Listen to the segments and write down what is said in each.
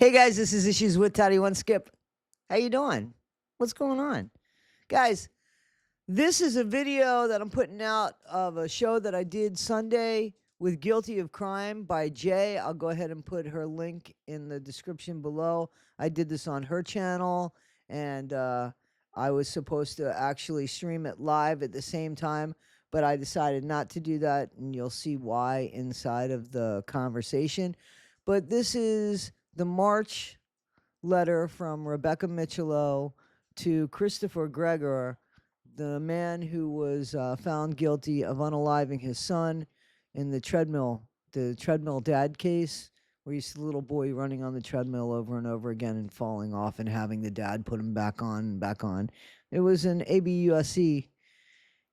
Hey guys, this is Issues with Toddy One Skip. How you doing? What's going on? Guys, this is a video that I'm putting out of a show that I did Sunday with Guilty of Crime by Jay. I'll go ahead and put her link in the description below. I did this on her channel, and I was supposed to actually stream it live at the same time, but I decided not to do that, and you'll see why inside of the conversation. But this is the March letter from Rebecca Micciolo to Christopher Gregor, the man who was found guilty of unaliving his son in the treadmill dad case, where you see the little boy running on the treadmill over and over again and falling off and having the dad put him back on and back on. It was an ABUSC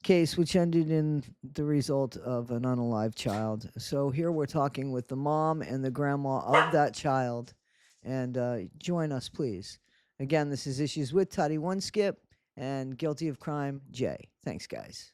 case which ended in the result of an unalived child. So here we're talking with the mom and the grandma of that child. And join us, please. Again, this is Issues with Toddy One Skip and Guilty of Crime, Jay. Thanks, guys.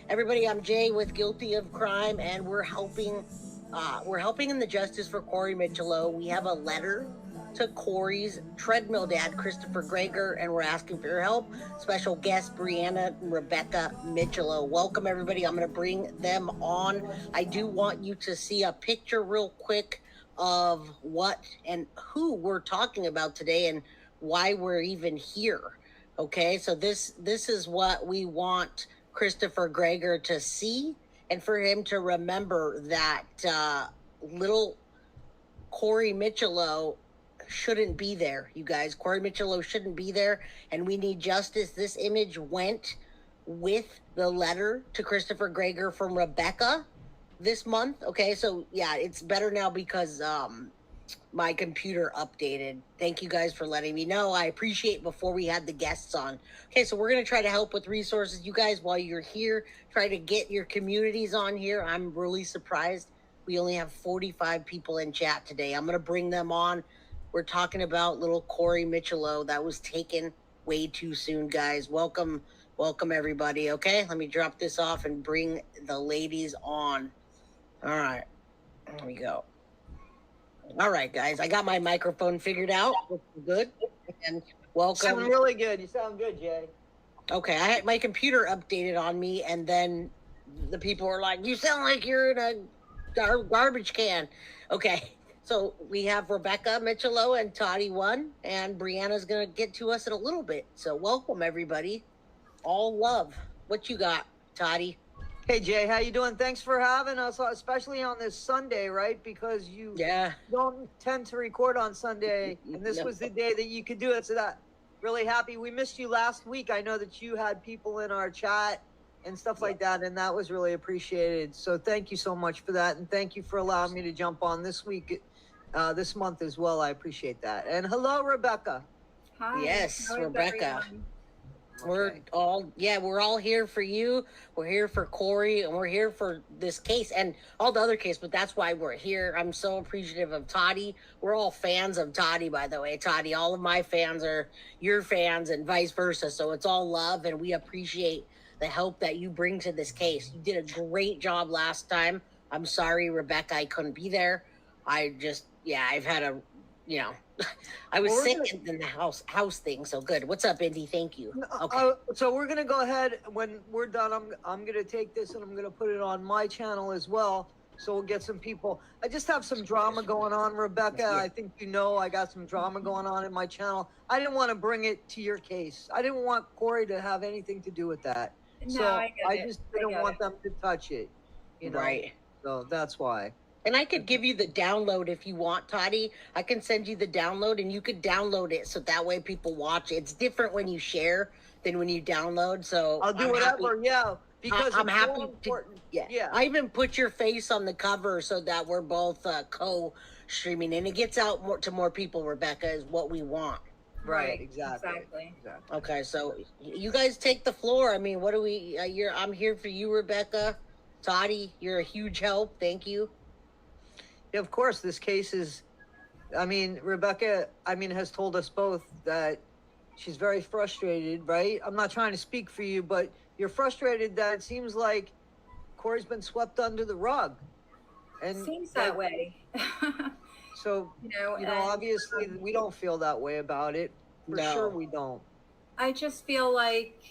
Everybody, I'm Jay with Guilty of Crime, and we're helping in the justice for Corey Micciolo. We have a letter to Corey's treadmill dad, Christopher Gregor, and we're asking for your help. Special guest Brianna and Rebecca Micciolo. Welcome, everybody. I'm going to bring them on. I do want you to see a picture real quick of what and who we're talking about today and why we're even here. Okay, so this is what we want Christopher Gregor to see, and for him to remember that little Corey Micciolo shouldn't be there, you guys. Corey Micciolo shouldn't be there, and we need justice. This image went with the letter to Christopher Gregor from Rebecca this month. Okay, so yeah, it's better now because my computer updated. Thank you guys for letting me know. I appreciate before we had the guests on. Okay, so we're going to try to help with resources. You guys, while you're here, try to get your communities on here. I'm really surprised we only have 45 people in chat today. I'm going to bring them on. We're talking about little Corey Micciolo that was taken way too soon, guys. Welcome everybody. Okay, let me drop this off and bring the ladies on. All right, there we go. All right, guys, I got my microphone figured out. Good. And welcome. You sound really good. You sound good, Jay. Okay, I had my computer updated on me, and then the people were like, "You sound like you're in a garbage can." Okay, so we have Rebecca Micciolo and Toddy One, and Brianna's gonna get to us in a little bit. So welcome, everybody. All love. What you got, Toddy? Hey, Jay, how you doing? Thanks for having us, especially on this Sunday, right? Because you don't tend to record on Sunday, and this was the day that you could do it. So that really happy. We missed you last week. I know that you had people in our chat and stuff like that, and that was really appreciated. So thank you so much for that, and thank you for allowing me to jump on this week, this month as well. I appreciate that. And hello, Rebecca. Hi. Yes, Rebecca. We're all here for you. We're here for Corey, and we're here for this case and all the other case, but that's why we're here. I'm so appreciative of Toddy. We're all fans of Toddy, by the way. Toddy, all of my fans are your fans and vice versa. So it's all love, and we appreciate the help that you bring to this case. You did a great job last time. I'm sorry, Rebecca, I couldn't be there. I've had a, I was sick in the house thing. So good. What's up, Indy? Thank you. Okay. So we're gonna go ahead. When we're done, I'm gonna take this and I'm gonna put it on my channel as well. So we'll get some people. I just have some drama going on, Rebecca. Yeah. I think I got some drama going on in my channel. I didn't want to bring it to your case. I didn't want Corey to have anything to do with that. No, so I just didn't want them to touch it. Right. So that's why. And I could give you the download if you want, Toddy. I can send you the download, and you could download it so that way people watch it. It's different when you share than when you download. So I'll do whatever. Yeah, because I'm happy. So important. Yeah. I even put your face on the cover so that we're both co-streaming, and it gets out to more people. Rebecca, is what we want. Right. Exactly. Okay, so you guys take the floor. I mean, what do we? I'm here for you, Rebecca. Toddy, you're a huge help. Thank you. Yeah, of course, this case is, Rebecca, has told us both that she's very frustrated, right? I'm not trying to speak for you, but you're frustrated that it seems like Corey's been swept under the rug. And seems that way. So, And obviously we don't feel that way about it. For sure we don't. I just feel like,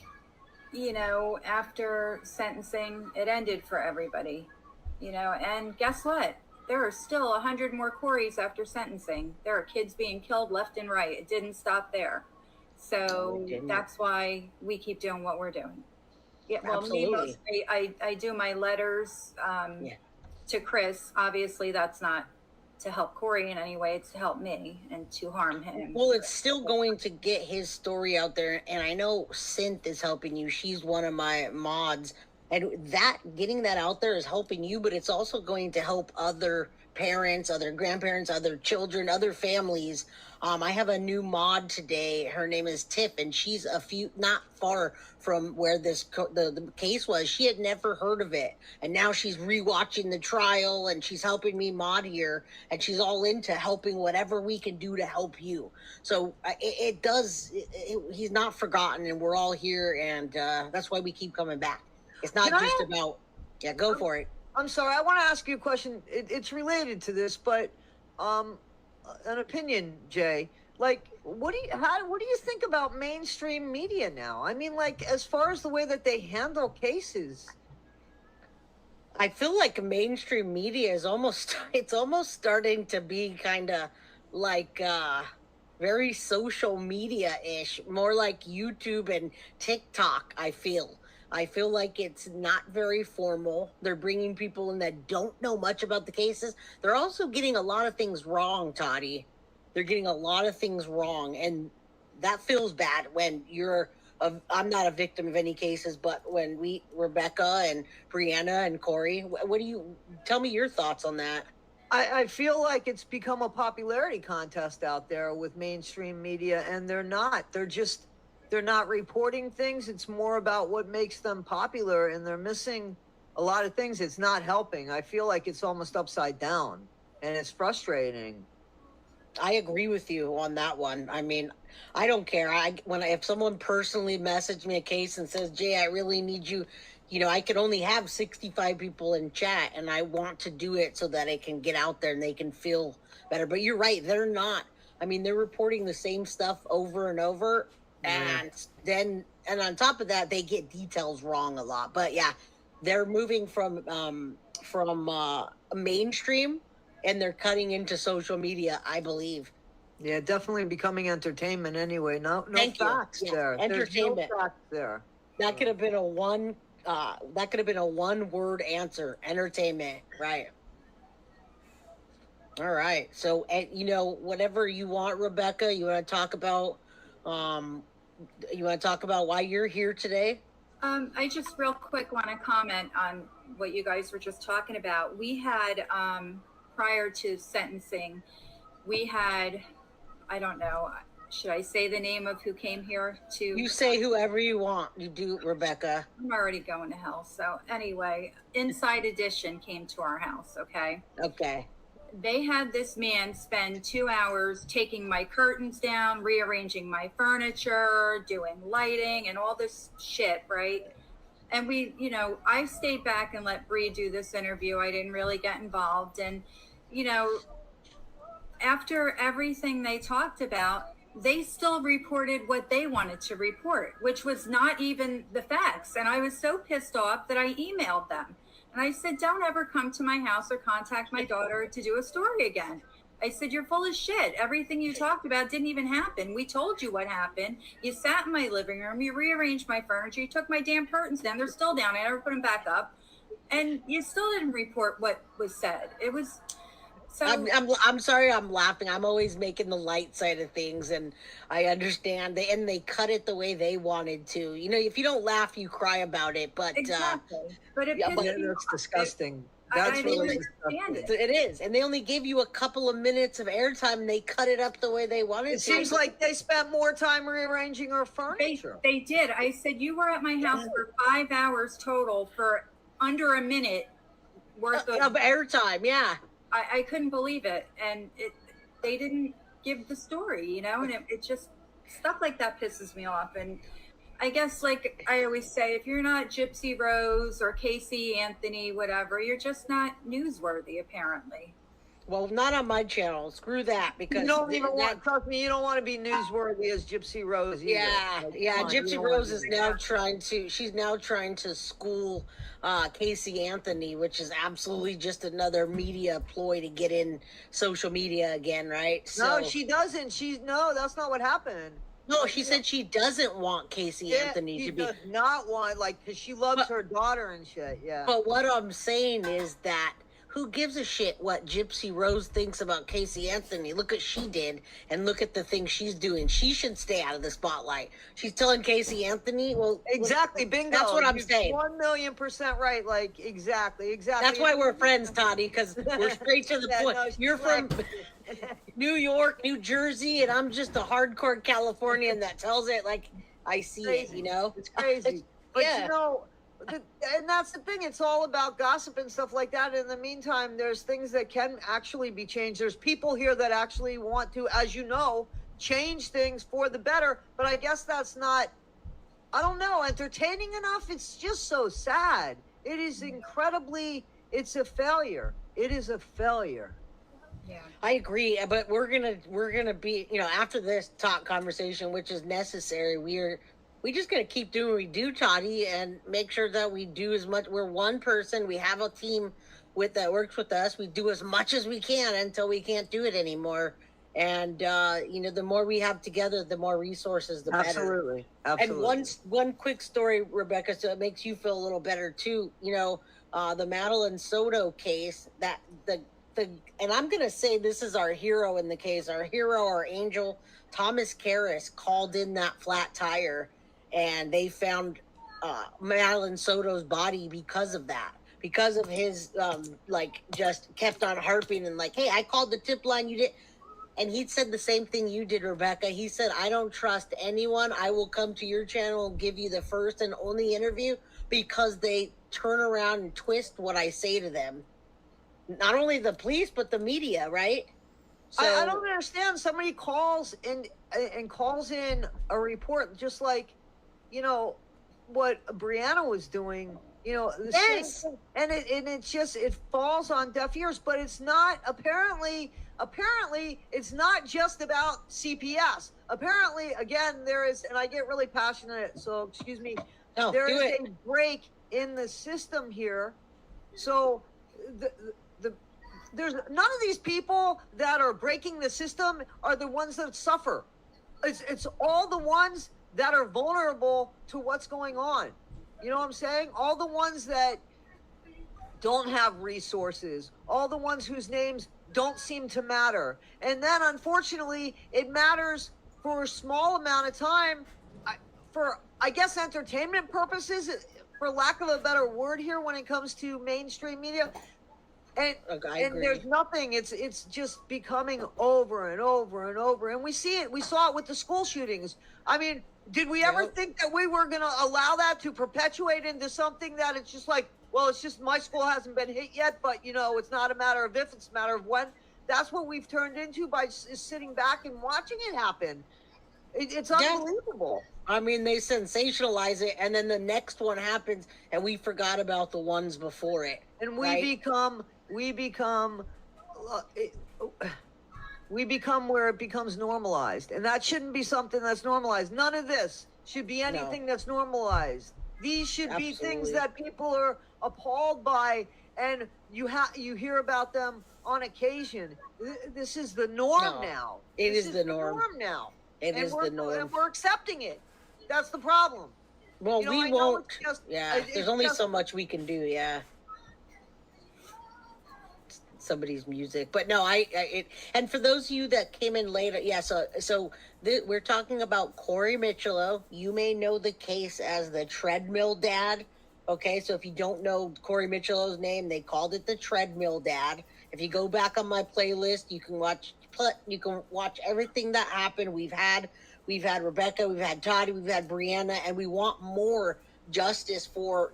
after sentencing, it ended for everybody, and guess what? There are still 100 more Coreys after sentencing. There are kids being killed left and right. It didn't stop there. So that's why we keep doing what we're doing. Yeah, well, Absolutely. me mostly, I do my letters to Chris. Obviously, that's not to help Corey in any way. It's to help me and to harm him. Well, it's still going to get his story out there. And I know Synth is helping you. She's one of my mods. And that getting that out there is helping you, but it's also going to help other parents, other grandparents, other children, other families. I have a new mod today. Her name is Tiff, and she's not far from where the case was. She had never heard of it, and now she's rewatching the trial, and she's helping me mod here, and she's all into helping whatever we can do to help you. So he's not forgotten, and we're all here, and that's why we keep coming back. It's not just about, go for it. I'm sorry, I want to ask you a question. It's related to this, but an opinion, Jay. Like, what do you think about mainstream media now? I mean, like, as far as the way that they handle cases. I feel like mainstream media is almost starting to be kind of like very social media-ish, more like YouTube and TikTok, I feel like it's not very formal. They're bringing people in that don't know much about the cases. They're also getting a lot of things wrong, Toddy. They're getting a lot of things wrong, and that feels bad when I'm not a victim of any cases, but when Rebecca and Brianna and Corey, tell me your thoughts on that? I feel like it's become a popularity contest out there with mainstream media, and they're not. They're not reporting things. It's more about what makes them popular, and they're missing a lot of things. It's not helping. I feel like it's almost upside down, and it's frustrating. I agree with you on that one. I mean, I don't care. If someone personally messaged me a case and says, Jay, I really need you, I could only have 65 people in chat, and I want to do it so that it can get out there and they can feel better. But you're right. They're not. I mean, they're reporting the same stuff over and over. And on top of that, they get details wrong a lot. But yeah, they're moving from mainstream, and they're cutting into social media, I believe. Yeah, definitely becoming entertainment anyway. No facts there. Entertainment. There's no facts there. That could have been a one-word answer. Entertainment, right? All right. So, whatever you want, Rebecca, you want to talk about why you're here today? I just real quick want to comment on what you guys were just talking about. We had, prior to sentencing, I don't know, should I say the name of who came here to? You say whoever you want. You do, Rebecca. I'm already going to hell. So anyway, Inside Edition came to our house, okay? Okay. They had this man spend 2 hours taking my curtains down, rearranging my furniture, doing lighting and all this shit, right? And I stayed back and let Bree do this interview. I didn't really get involved. And, after everything they talked about, they still reported what they wanted to report, which was not even the facts. And I was so pissed off that I emailed them. And I said, don't ever come to my house or contact my daughter to do a story again. I said, you're full of shit. Everything you talked about didn't even happen. We told you what happened. You sat in my living room. You rearranged my furniture. You took my damn curtains down. They're still down. I never put them back up. And you still didn't report what was said. It was... So, I'm sorry, I'm laughing. I'm always making the light side of things, and I understand. They cut it the way they wanted to. If you don't laugh, you cry about it. But exactly. But that's disgusting. That's really disgusting. It is, and they only gave you a couple of minutes of airtime, and they cut it up the way they wanted. It seems like they spent more time rearranging our furniture. They did. I said, you were at my house for 5 hours total for under a minute worth of airtime. Yeah. I couldn't believe it, and they didn't give the story, and it just, stuff like that pisses me off. And I guess, like I always say, if you're not Gypsy Rose or Casey Anthony, whatever, you're just not newsworthy, apparently. Well, not on my channel. Screw that, because You don't even want. Trust me, you don't want to be newsworthy as Gypsy Rose either. Yeah, Like, yeah. come on, you Gypsy don't wanna Rose do is that. now trying to. She's now trying to school Casey Anthony, which is absolutely just another media ploy to get in social media again, right? No, she doesn't. No, that's not what happened. No, she said she doesn't want Casey Anthony to be. She does not want, like, because she loves her daughter and shit. Yeah. But what I'm saying is that who gives a shit what Gypsy Rose thinks about Casey Anthony? Look what she did, and look at the things she's doing. She should stay out of the spotlight. She's telling Casey Anthony, well, exactly, bingo. That's what I'm saying. 1,000,000% right. Like, exactly. That's why we're friends, Toddy, because we're straight to the point. No, you're from New York, New Jersey, and I'm just a hardcore Californian that tells it like I see it, you know? It's crazy. But you know, and that's the thing. It's all about gossip and stuff like that. In the meantime, there's things that can actually be changed. There's people here that actually want to, as you know, change things for the better. But I guess that's not, I don't know, entertaining enough. It's just so sad. It is incredibly, it's a failure. It is a failure. Yeah, I agree. But we're gonna be, you know, after this talk conversation, which is necessary, we just gonna keep doing what we do, Toddy, and make sure that we do as much. We're one person. We have a team that works with us. We do as much as we can until we can't do it anymore. And you know, the more we have together, the more resources, the better. Absolutely. And one quick story, Rebecca, so it makes you feel a little better too. You know, the Madeline Soto case. And I'm gonna say this is our hero in the case. Our hero, our angel, Thomas Karras, called in that flat tire, and they found Madeline Soto's body because of that. Because of his like just kept on harping and like, hey, I called the tip line, you did. And he said the same thing you did, Rebecca. He said, I don't trust anyone. I will come to your channel and give you the first and only interview because they turn around and twist what I say to them. Not only the police, but the media, right? So, I don't understand. Somebody calls and calls in a report, just like, you know, what Brianna was doing. You know, yes. And it's just, it falls on deaf ears. But it's not, apparently it's not just about CPS. Apparently, again, there is, and I get really passionate, so excuse me. No, there is a break in the system here. So there's none of these people that are breaking the system are the ones that suffer. It's all the ones that are vulnerable to what's going on. You know what I'm saying? All the ones that don't have resources, all the ones whose names don't seem to matter. And then unfortunately, it matters for a small amount of time for, I guess, entertainment purposes, for lack of a better word here, when it comes to mainstream media. And there's nothing. It's just becoming over and over and over. And we see it. We saw it with the school shootings. I mean, did we ever think that we were going to allow that to perpetuate into something that it's just like, well, it's just my school hasn't been hit yet, but, you know, it's not a matter of if, it's a matter of when. That's what we've turned into by sitting back and watching it happen. It's unbelievable. I mean, they sensationalize it, and then the next one happens, and we forgot about the ones before it. And we become where it becomes normalized, and that shouldn't be something that's normalized. None of this should be anything that's normalized. These should be things that people are appalled by, and you hear about them on occasion. This is the norm now. It is the norm now. It is the norm, and we're accepting it. That's the problem. Well, we won't. There's only so much we can do. Yeah. Somebody's music, but no, and for those of you that came in later, we're talking about Corey Micciolo. You may know the case as the treadmill dad. Okay, so if you don't know Corey Micciolo's name, they called it the treadmill dad. If you go back on my playlist, you can watch everything that happened. We've had Rebecca, we've had Toddy, we've had Brianna, and we want more justice for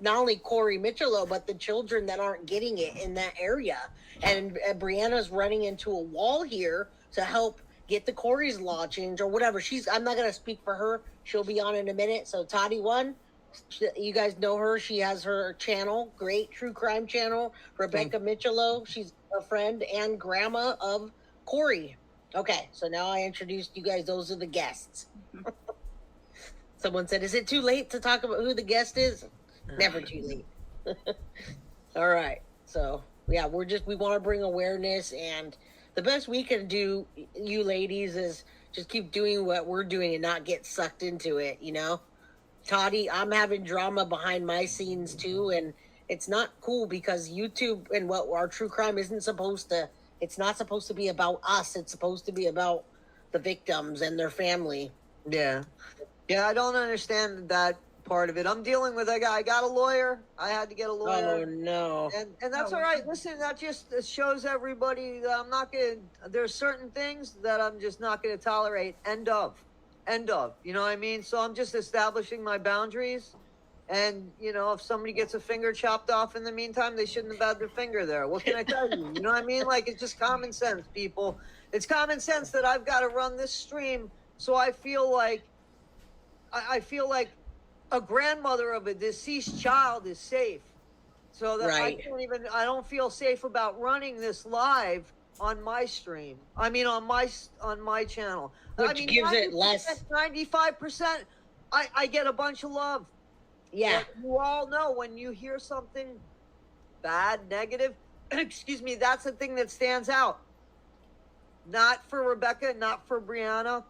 not only Corey Micciolo, but the children that aren't getting it in that area. And Brianna's running into a wall here to help get the Corey's law changed or whatever. I'm not going to speak for her. She'll be on in a minute. So Toddy 1, You guys know her. She has her channel, great true crime channel, Rebecca Micciolo. She's a friend and grandma of Corey. Okay, so now I introduced you guys. Those are the guests. Someone said, is it too late to talk about who the guest is? Never too late. All right. So, yeah, we want to bring awareness, and the best we can do, you ladies, is just keep doing what we're doing and not get sucked into it, you know? Toddy, I'm having drama behind my scenes too, and it's not cool because YouTube and what our true crime it's not supposed to be about us. It's supposed to be about the victims and their family. Yeah. Yeah, I don't understand that part of it. I'm dealing with I got a lawyer. I had to get a lawyer. Oh no. And that's all right. Listen, that just shows everybody that I'm not going to, there's certain things that I'm just not going to tolerate. End of. You know what I mean? So I'm just establishing my boundaries. And, you know, if somebody gets a finger chopped off in the meantime, they shouldn't have had their finger there. What can I tell you? You know what I mean? Like, it's just common sense, people. It's common sense that I've got to run this stream so I feel like a grandmother of a deceased child is safe. So that right. I don't feel safe about running this live on my stream. I mean, on my channel. Which gives it less. 95%, I get a bunch of love. Yeah. But you all know when you hear something bad, negative, excuse me, that's the thing that stands out. Not for Rebecca, not for Brianna.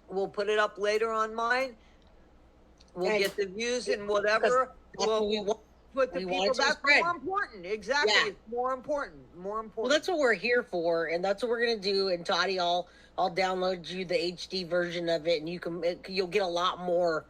We'll put it up later on mine. We'll get the views and whatever. We'll put the people. That's more important. Exactly. Yeah. It's more important. Well, that's what we're here for, and that's what we're gonna do. And Toddy, I'll download you the HD version of it, and you'll get a lot more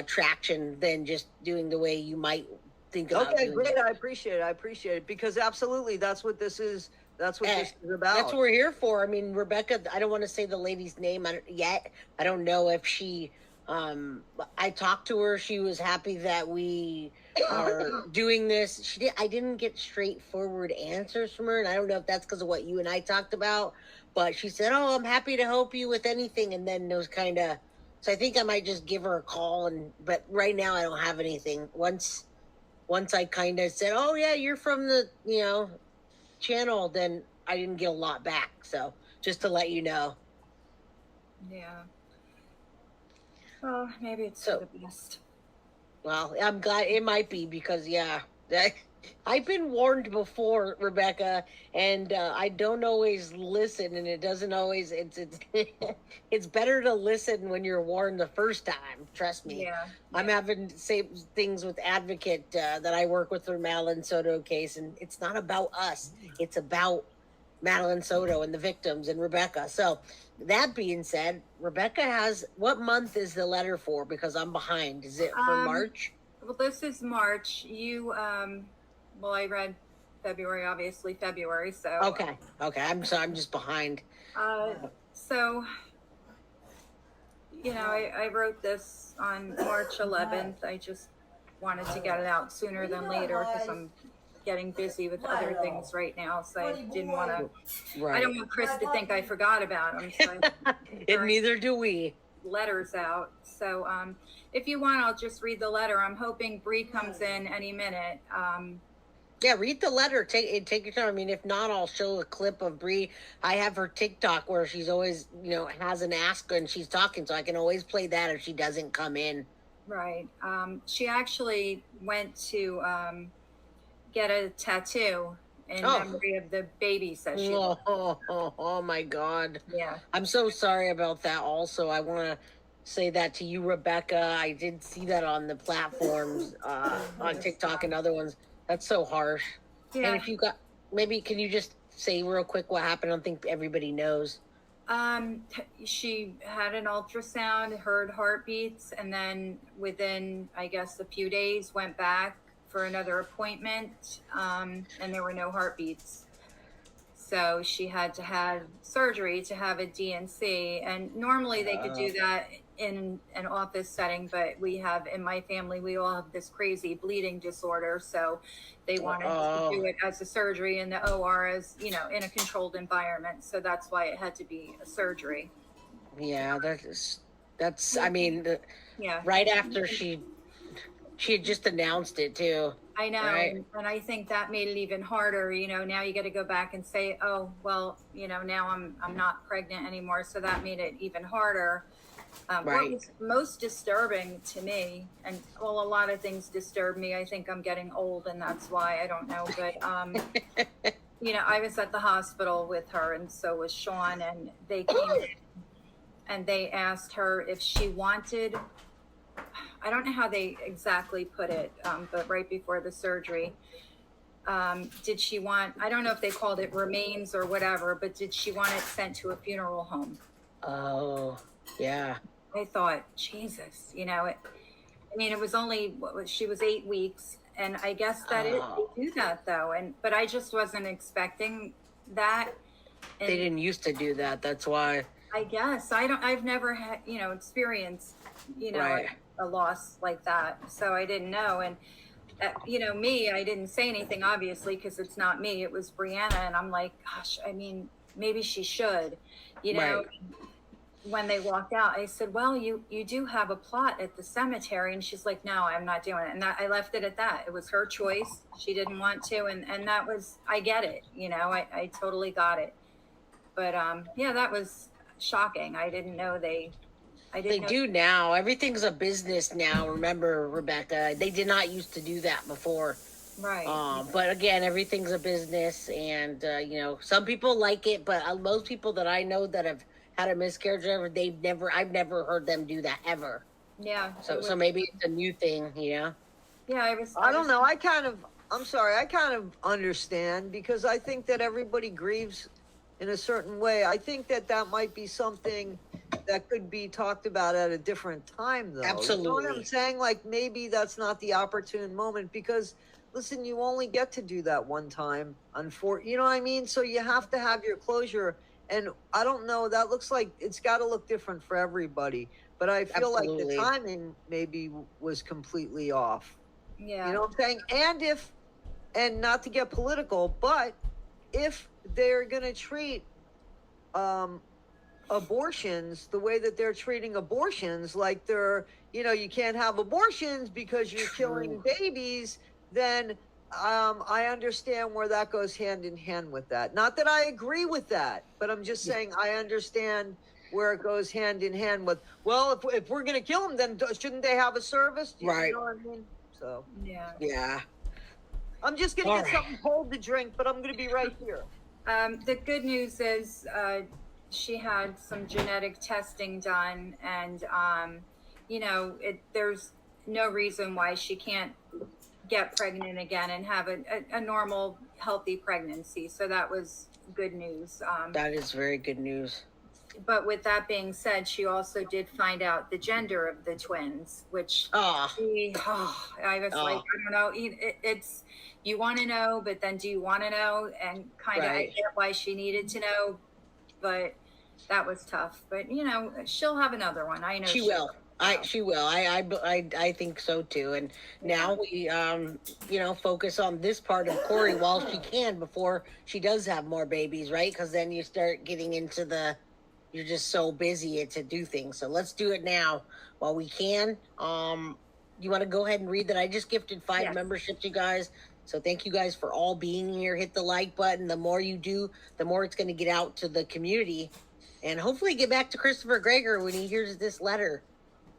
traction than just doing the way you might think about. Okay, great. I appreciate it because absolutely, that's what this is. That's what this is about. That's what we're here for. I mean, Rebecca, I don't want to say the lady's name yet. I don't know if she. I talked to her. She was happy that we are doing this. I didn't get straightforward answers from her, and I don't know if that's because of what you and I talked about. But she said, "Oh, I'm happy to help you with anything," and then it was kind of. So I think I might just give her a call, but right now I don't have anything. Once I kind of said, "Oh yeah, you're from the channel," then I didn't get a lot back. So just to let you know. Yeah. Well, maybe it's for the best. Well, I'm glad it might be because I've been warned before, Rebecca, and I don't always listen, and it doesn't always. It's better to listen when you're warned the first time. Trust me. Yeah. I'm having same things with Advocate that I work with for Madeline Soto case, and it's not about us. It's about Madeline Soto and the victims and Rebecca. So that being said, Rebecca what month is the letter for? Because I'm behind. Is it for March? Well, this is March. I read February, obviously February. So okay. I'm just behind. So I wrote this on March 11th. I just wanted to get it out sooner than later because I'm getting busy with other things right now, so I didn't want to. Right. I don't want Chris to think I forgot about him. So and neither do we. Letters out. So if you want, I'll just read the letter. I'm hoping Bree comes in any minute. Yeah, read the letter. Take your time. I mean, if not, I'll show a clip of Bree. I have her TikTok where she's always, has an ask and she's talking, so I can always play that if she doesn't come in. Right. She actually went to get a tattoo in memory of the babies that she loved. Oh my God. Yeah. I'm so sorry about that. Also, I want to say that to you, Rebecca. I did see that on the platforms, on TikTok and other ones. That's so harsh. Yeah. And if you can you just say real quick what happened? I don't think everybody knows. She had an ultrasound, heard heartbeats, and then within, I guess, a few days went back for another appointment, and there were no heartbeats. So she had to have surgery to have a DNC, and normally they could do that in an office setting, but in my family, we all have this crazy bleeding disorder, so they wanted to do it as a surgery in the OR as, in a controlled environment. So that's why it had to be a surgery. Yeah, that's, I mean, right after she She had just announced it too. I know, Right? and I think that made it even harder. Now you got to go back and say, oh, well, now I'm not pregnant anymore, so that made it even harder. What Right. was most disturbing to me, and well, a lot of things disturb me. I think I'm getting old, and that's why. I don't know, but I was at the hospital with her, and so was Sean, and they came in and they asked her if she wanted. I don't know how they exactly put it, but right before the surgery, did she want? I don't know if they called it remains or whatever, but did she want it sent to a funeral home? Oh, yeah. I thought, Jesus, it was only she was 8 weeks, and I guess that they do that though, but I just wasn't expecting that. And they didn't used to do that. That's why. I guess I've never had experienced Right. a loss like that, so I didn't know. And me, I didn't say anything obviously because it's not me. It was Brianna, and I'm like, gosh, maybe she should, Right. When they walked out, I said, well, you do have a plot at the cemetery. And she's like, no, I'm not doing it. And I left it at that. It was her choice. She didn't want to. And that was, I get it. I totally got it. But yeah, that was shocking. I didn't know they do now. Everything's a business now. Remember, Rebecca, they did not used to do that before. Right. But again, everything's a business, and some people like it, but most people that I know that have had a miscarriage, I've never heard them do that ever. Yeah. So maybe it's a new thing, Yeah, I don't know. I'm sorry. I kind of understand because I think that everybody grieves in a certain way. I think that might be something that could be talked about at a different time, though. Absolutely. You know what I'm saying? Like maybe that's not the opportune moment because, listen, you only get to do that one time. You know what I mean? So you have to have your closure. And I don't know. That looks like it's got to look different for everybody. But I feel like the timing maybe was completely off. Yeah. You know what I'm saying? And not to get political, but if they're going to treat abortions the way that they're treating abortions, like you can't have abortions because you're killing babies, then I understand where that goes hand in hand with that. Not that I agree with that, but I'm just saying I understand where it goes hand in hand with, well, if we're going to kill them, then shouldn't they have a service? Right. You know what I mean? So yeah. I'm just going to get something cold to drink, but I'm going to be right here. The good news is she had some genetic testing done, and there's no reason why she can't get pregnant again and have a normal, healthy pregnancy. So that was good news. That is very good news. But with that being said, she also did find out the gender of the twins, which I was like, I don't know. It's you want to know, but then do you want to know? And kind of, I get why she needed to know, but that was tough. But she'll have another one. I know she will. She will. I think so too. And now we focus on this part of Corey while she can before she does have more babies, right? Because then you start getting into you're just so busy to do things. So let's do it now while we can. You want to go ahead and read that? I just gifted 5 memberships, you guys. So thank you guys for all being here. Hit the like button. The more you do, the more it's going to get out to the community. And hopefully get back to Christopher Greger when he hears this letter.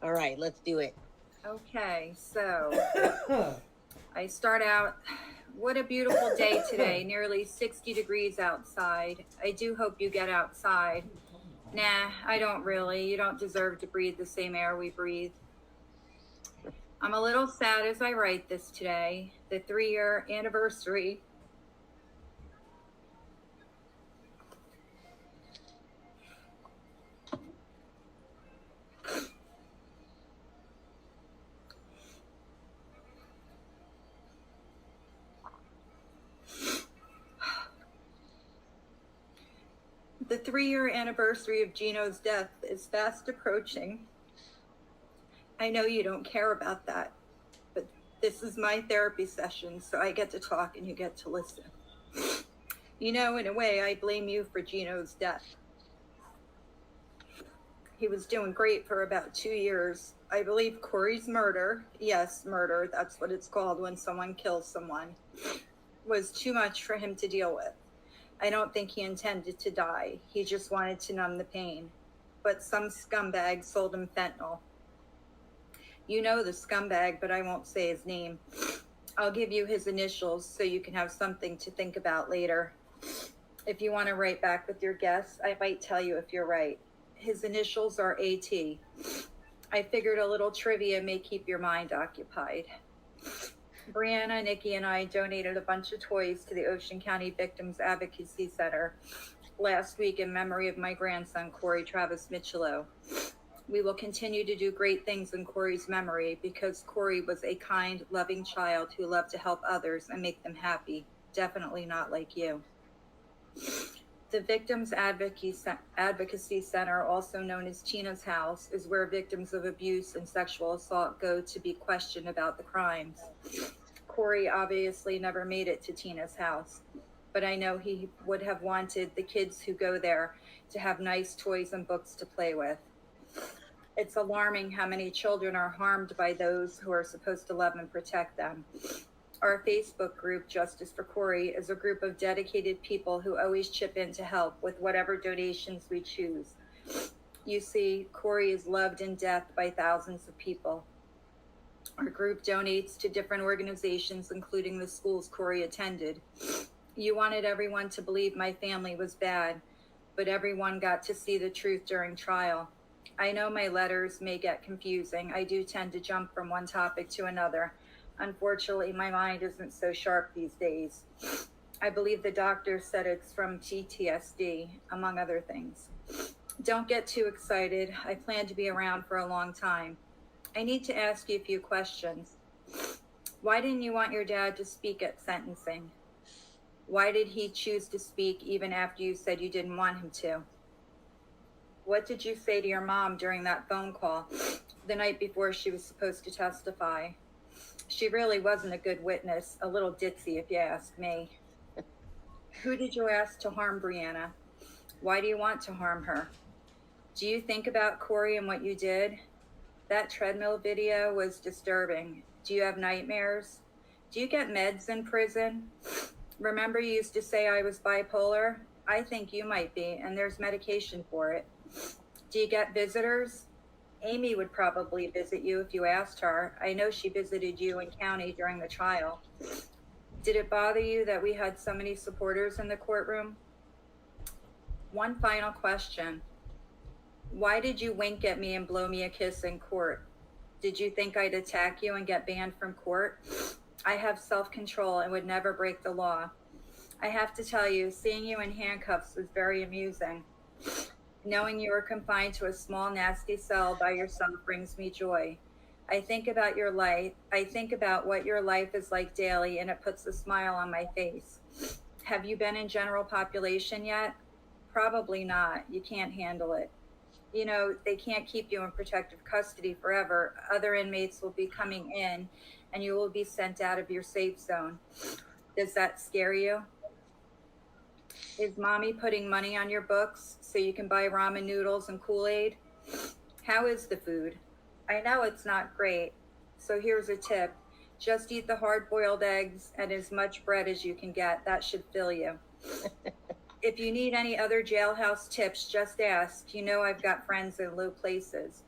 All right, let's do it. Okay, so I start out, what a beautiful day today, nearly 60 degrees outside. I do hope you get outside. Nah, I don't really. You don't deserve to breathe the same air we breathe. I'm a little sad as I write this today. The 3-year anniversary The 3-year anniversary of Gino's death is fast approaching. I know you don't care about that, but this is my therapy session, so I get to talk and you get to listen. In a way, I blame you for Gino's death. He was doing great for about 2 years. I believe Corey's murder, yes, murder, that's what it's called when someone kills someone, was too much for him to deal with. I don't think he intended to die. He just wanted to numb the pain. But some scumbag sold him fentanyl. You know the scumbag, but I won't say his name. I'll give you his initials so you can have something to think about later. If you want to write back with your guess, I might tell you if you're right. His initials are AT. I figured a little trivia may keep your mind occupied. Brianna, Nikki, and I donated a bunch of toys to the Ocean County Victims Advocacy Center last week in memory of my grandson, Corey Travis Micciolo. We will continue to do great things in Corey's memory because Corey was a kind, loving child who loved to help others and make them happy. Definitely not like you. The Victims Advocacy Center, also known as Tina's House, is where victims of abuse and sexual assault go to be questioned about the crimes. Corey obviously never made it to Tina's house, but I know he would have wanted the kids who go there to have nice toys and books to play with. It's alarming how many children are harmed by those who are supposed to love and protect them. Our Facebook group, Justice for Corey, is a group of dedicated people who always chip in to help with whatever donations we choose. You see, Corey is loved in death by thousands of people. Our group donates to different organizations, including the schools Corey attended. You wanted everyone to believe my family was bad, but everyone got to see the truth during trial. I know my letters may get confusing. I do tend to jump from one topic to another. Unfortunately, my mind isn't so sharp these days. I believe the doctor said it's from PTSD, among other things. Don't get too excited. I plan to be around for a long time. I need to ask you a few questions. Why didn't you want your dad to speak at sentencing? Why did he choose to speak even after you said you didn't want him to? What did you say to your mom during that phone call the night before she was supposed to testify? She really wasn't a good witness, a little ditzy if you ask me. Who did you ask to harm Brianna? Why do you want to harm her? Do you think about Corey and what you did? That treadmill video was disturbing. Do you have nightmares? Do you get meds in prison? Remember you used to say I was bipolar? I think you might be, and there's medication for it. Do you get visitors? Amy would probably visit you if you asked her. I know she visited you in county during the trial. Did it bother you that we had so many supporters in the courtroom? One final question. Why did you wink at me and blow me a kiss in court? Did you think I'd attack you and get banned from court? I have self-control and would never break the law. I have to tell you, seeing you in handcuffs was very amusing. Knowing you were confined to a small, nasty cell by yourself brings me joy. I think about your life. I think about what your life is like daily, and it puts a smile on my face. Have you been in general population yet? Probably not. You can't handle it. You know, they can't keep you in protective custody forever. Other inmates will be coming in, and you will be sent out of your safe zone. Does that scare you? Is mommy putting money on your books so you can buy ramen noodles and Kool-Aid? How is the food? I know it's not great, so here's a tip. Just eat the hard-boiled eggs and as much bread as you can get. That should fill you. If you need any other jailhouse tips, just ask. You know I've got friends in low places.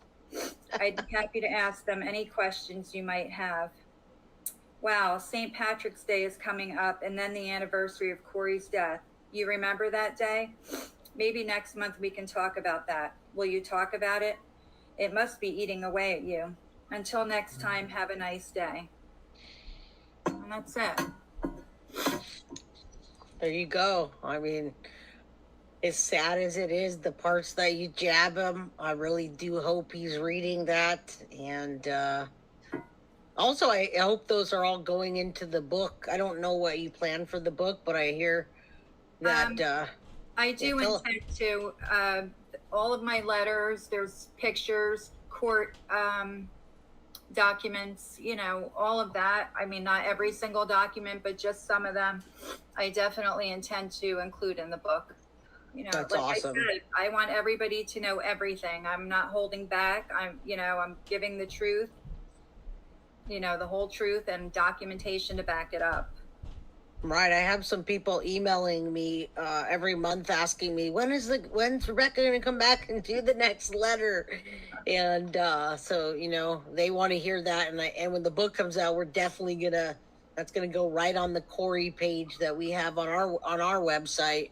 I'd be happy to ask them any questions you might have. Wow, St. Patrick's Day is coming up, and then the anniversary of Corey's death. You remember that day? Maybe next month we can talk about that. Will you talk about it? It must be eating away at you. Until next time, have a nice day. And that's it. There you go. I mean, as sad as it is, the parts that you jab him, I really do hope he's reading that. And also, I hope those are all going into the book. I don't know what you plan for the book, but I hear that I do intend to. All of my letters, there's pictures, court documents, you know, all of that. I mean, not every single document, but just some of them I definitely intend to include in the book. You know, That's like awesome. I said, I want everybody to know everything. I'm not holding back. I'm giving the truth, the whole truth and documentation to back it up. Right. I have some people emailing me every month asking me when's Rebecca going to come back and do the next letter, and so they want to hear that, and when the book comes out, we're definitely that's gonna go right on the Corey page that we have on our website,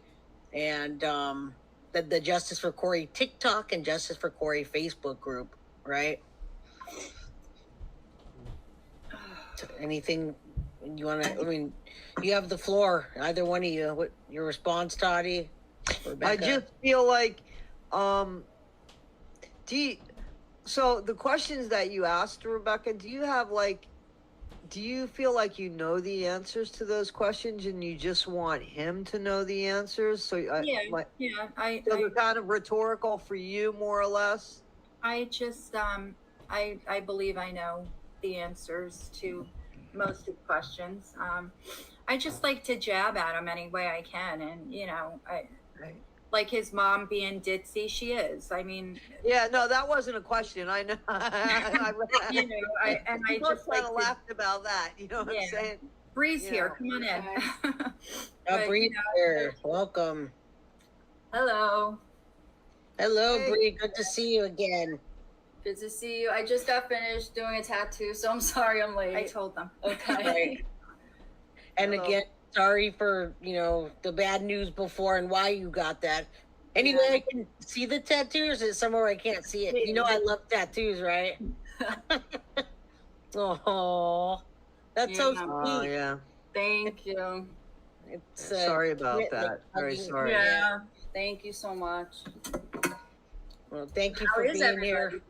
and the Justice for Corey TikTok and Justice for Corey Facebook group, right? Anything you want to? I mean, you have the floor. Either one of you. What your response, Toddy? Rebecca? I just feel like, so the questions that you asked, Rebecca, do you feel like you know the answers to those questions and you just want him to know the answers? So they're kind of rhetorical for you, more or less. I just I believe I know the answers to most of the questions. I just like to jab at him any way I can, and Right. like his mom being ditzy, she is. I mean, yeah, no, that wasn't a question. I know. I just kind of laughed about that. You know what I'm saying? Bree's here. Come on in. Bree's here. Welcome. Hello. Hello, Hey. Bree. Good to see you again. Good to see you. I just got finished doing a tattoo, so I'm sorry I'm late. I told them. Okay. Right. And Hello. again, sorry for the bad news before and why you got that. Anyway, I can see the tattoo, or is it somewhere I can't see it? You know I love tattoos, right? Oh, that's so sweet. Oh yeah. Thank you. It's, sorry about that. Very sorry. Yeah. Thank you so much. Well, thank you How for is being here.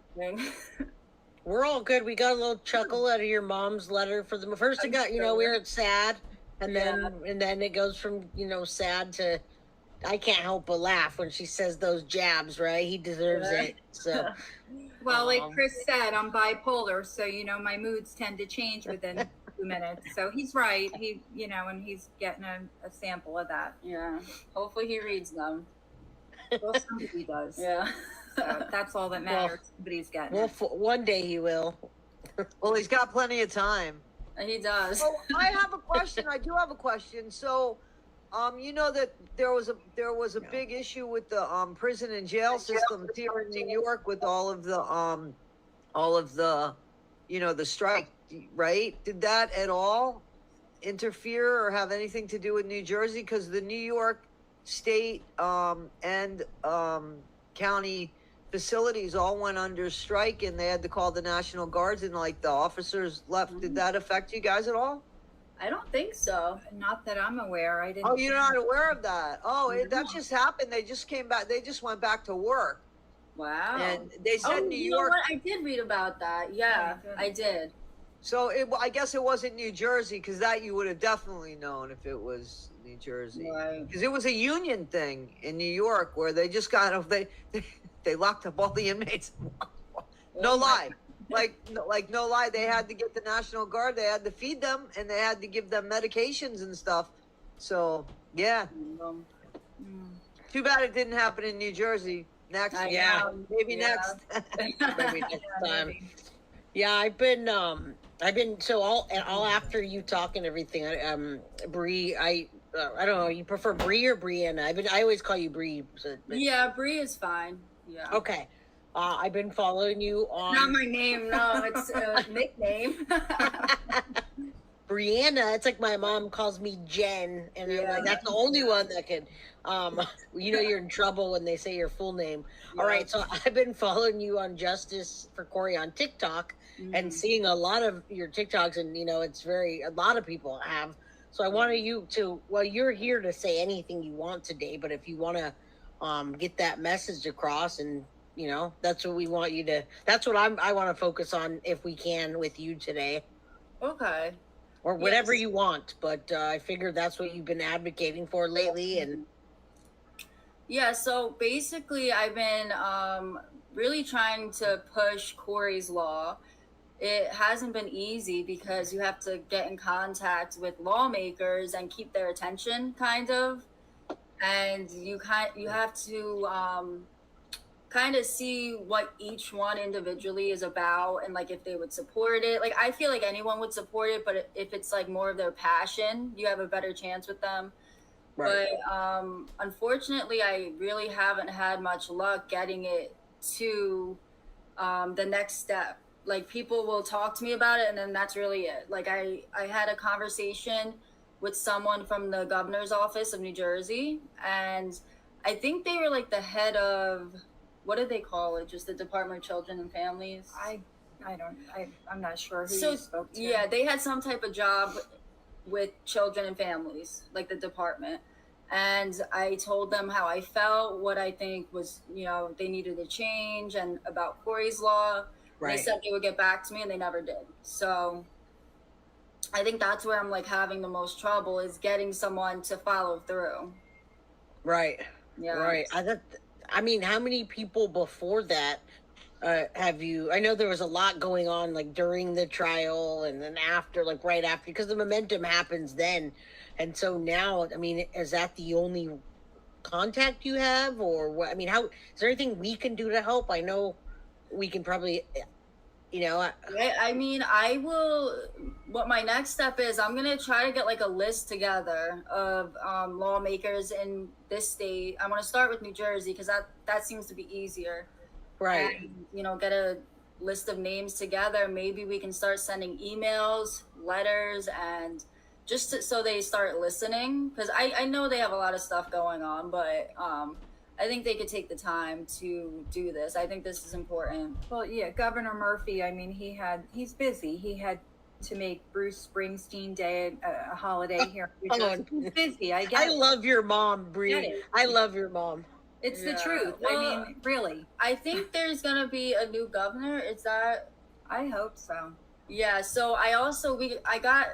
We're all good. We got a little chuckle out of your mom's letter for the first. It got we were sad, and then it goes from sad to I can't help but laugh when she says those jabs. Right, he deserves it. So, well, like Chris said, I'm bipolar, so my moods tend to change within 2 minutes. So he's right. He and he's getting a sample of that. Yeah. Hopefully he reads them. Well, somebody does. Yeah. So that's all that matters. Somebody's getting it. One day he will. Well, he's got plenty of time. He does. So I have a question. I do have a question. So, you know that there was a big issue with the prison and jail systems here in New York with all of the the strike, right? Did that at all interfere or have anything to do with New Jersey? Because the New York state and county facilities all went under strike, and they had to call the National Guards, and like the officers left. Did that affect you guys at all? I don't think so. Not that I'm aware. I didn't. Oh, you're not aware of that? Oh, that just happened. They just came back. They just went back to work. Wow. And they said New you know York. what? I did read about that. Yeah, I did. So I guess it wasn't New Jersey, because that you would have definitely known if it was New Jersey. Right. Because it was a union thing in New York where they just kind of they locked up all the inmates. No lie. Like no lie, they had to get the National Guard, they had to feed them, and they had to give them medications and stuff. So yeah. Too bad it didn't happen in New Jersey. Next, maybe next. Maybe next time. Yeah, I've been so all after you talk and everything. Bree, I don't know. You prefer Bree or Brianna? I always call you Bree. Yeah, Bree is fine. Yeah. Okay. I've been following you on. Not my name. No, it's a nickname. Brianna. It's like my mom calls me Jen, and I'm like, that's the only one that can. You're in trouble when they say your full name. Yeah. All right, so I've been following you on Justice for Corey on TikTok and seeing a lot of your TikToks, and it's a lot of people have. So I wanted you to. Well, you're here to say anything you want today, but if you want to get that message across, and that's what we want you to. That's what I want to focus on if we can with you today. Okay. Or whatever you want, but I figured that's what you've been advocating for lately, and. Yeah, so basically I've been really trying to push Corey's law. It hasn't been easy because you have to get in contact with lawmakers and keep their attention, kind of. and you have to kind of see what each one individually is about, and like if they would support it. Like I feel like anyone would support it, but if it's like more of their passion, you have a better chance with them. Right. But unfortunately, I really haven't had much luck getting it to the next step. Like people will talk to me about it, and then that's really it. Like I had a conversation with someone from the governor's office of New Jersey, and I think they were like the head of, what did they call it? Just the Department of Children and Families. I'm not sure who you spoke to. Yeah, they had some type of job with children and families, like the department. And I told them how I felt, what I think was, they needed to change, and about Corey's law. Right. They said they would get back to me, and they never did. So I think that's where I'm like having the most trouble, is getting someone to follow through. Right. Yeah. Right. I mean, how many people before that have you? I know there was a lot going on, like during the trial, and then after, like right after, because the momentum happens then. And so now, I mean, is that the only contact you have, or what? I mean, is there anything we can do to help? I know we can probably, I mean, I will. What my next step is, I'm gonna try to get like a list together of lawmakers in this state. I want to start with New Jersey because that seems to be easier. Right. And, get a list of names together. Maybe we can start sending emails, letters, and just so they start listening, because I know they have a lot of stuff going on, but I think they could take the time to do this. I think this is important. Well, yeah, Governor Murphy, I mean, he's busy. He had to make Bruce Springsteen Day a holiday here. He's busy. I love your mom, Bree. I love your mom. It's the truth. Well, I mean, really. I think there's going to be a new governor. Is that? I hope so. Yeah. So I got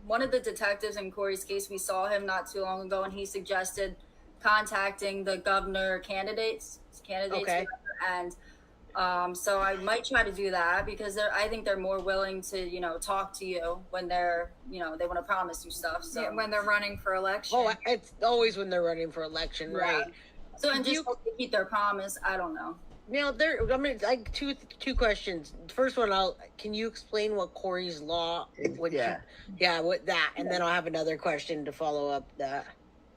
one of the detectives in Corey's case. We saw him not too long ago, and he suggested contacting the governor candidates. Okay. And so I might try to do that, because I think they're more willing to, talk to you when they're, they want to promise you stuff. So yeah, when they're running for election. Oh, it's always when they're running for election, right? So, and just hope they keep their promise. I don't know. Now, like two questions. First one, can you explain what Corey's law? What that, and then I'll have another question to follow up that.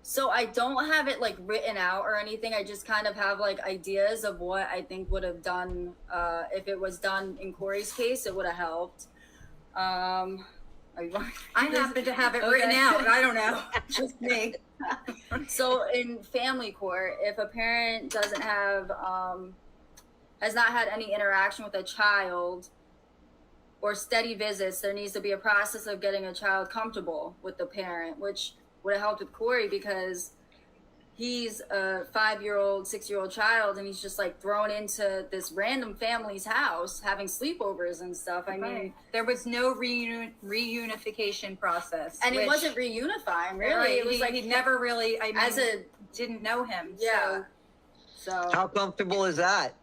So I don't have it like written out or anything. I just kind of have like ideas of what I think would have done, if it was done in Corey's case, it would have helped. I happen to have it written out. I don't know. Just me. So in family court, if a parent doesn't have, has not had any interaction with a child or steady visits, there needs to be a process of getting a child comfortable with the parent, which would have helped with Corey, because he's a 5-year-old, 6-year-old child, and he's just like thrown into this random family's house having sleepovers and stuff. I mean, there was no reunification process, and it wasn't reunifying, really. Right. It was he never really. I mean, didn't know him. Yeah. So how comfortable is that?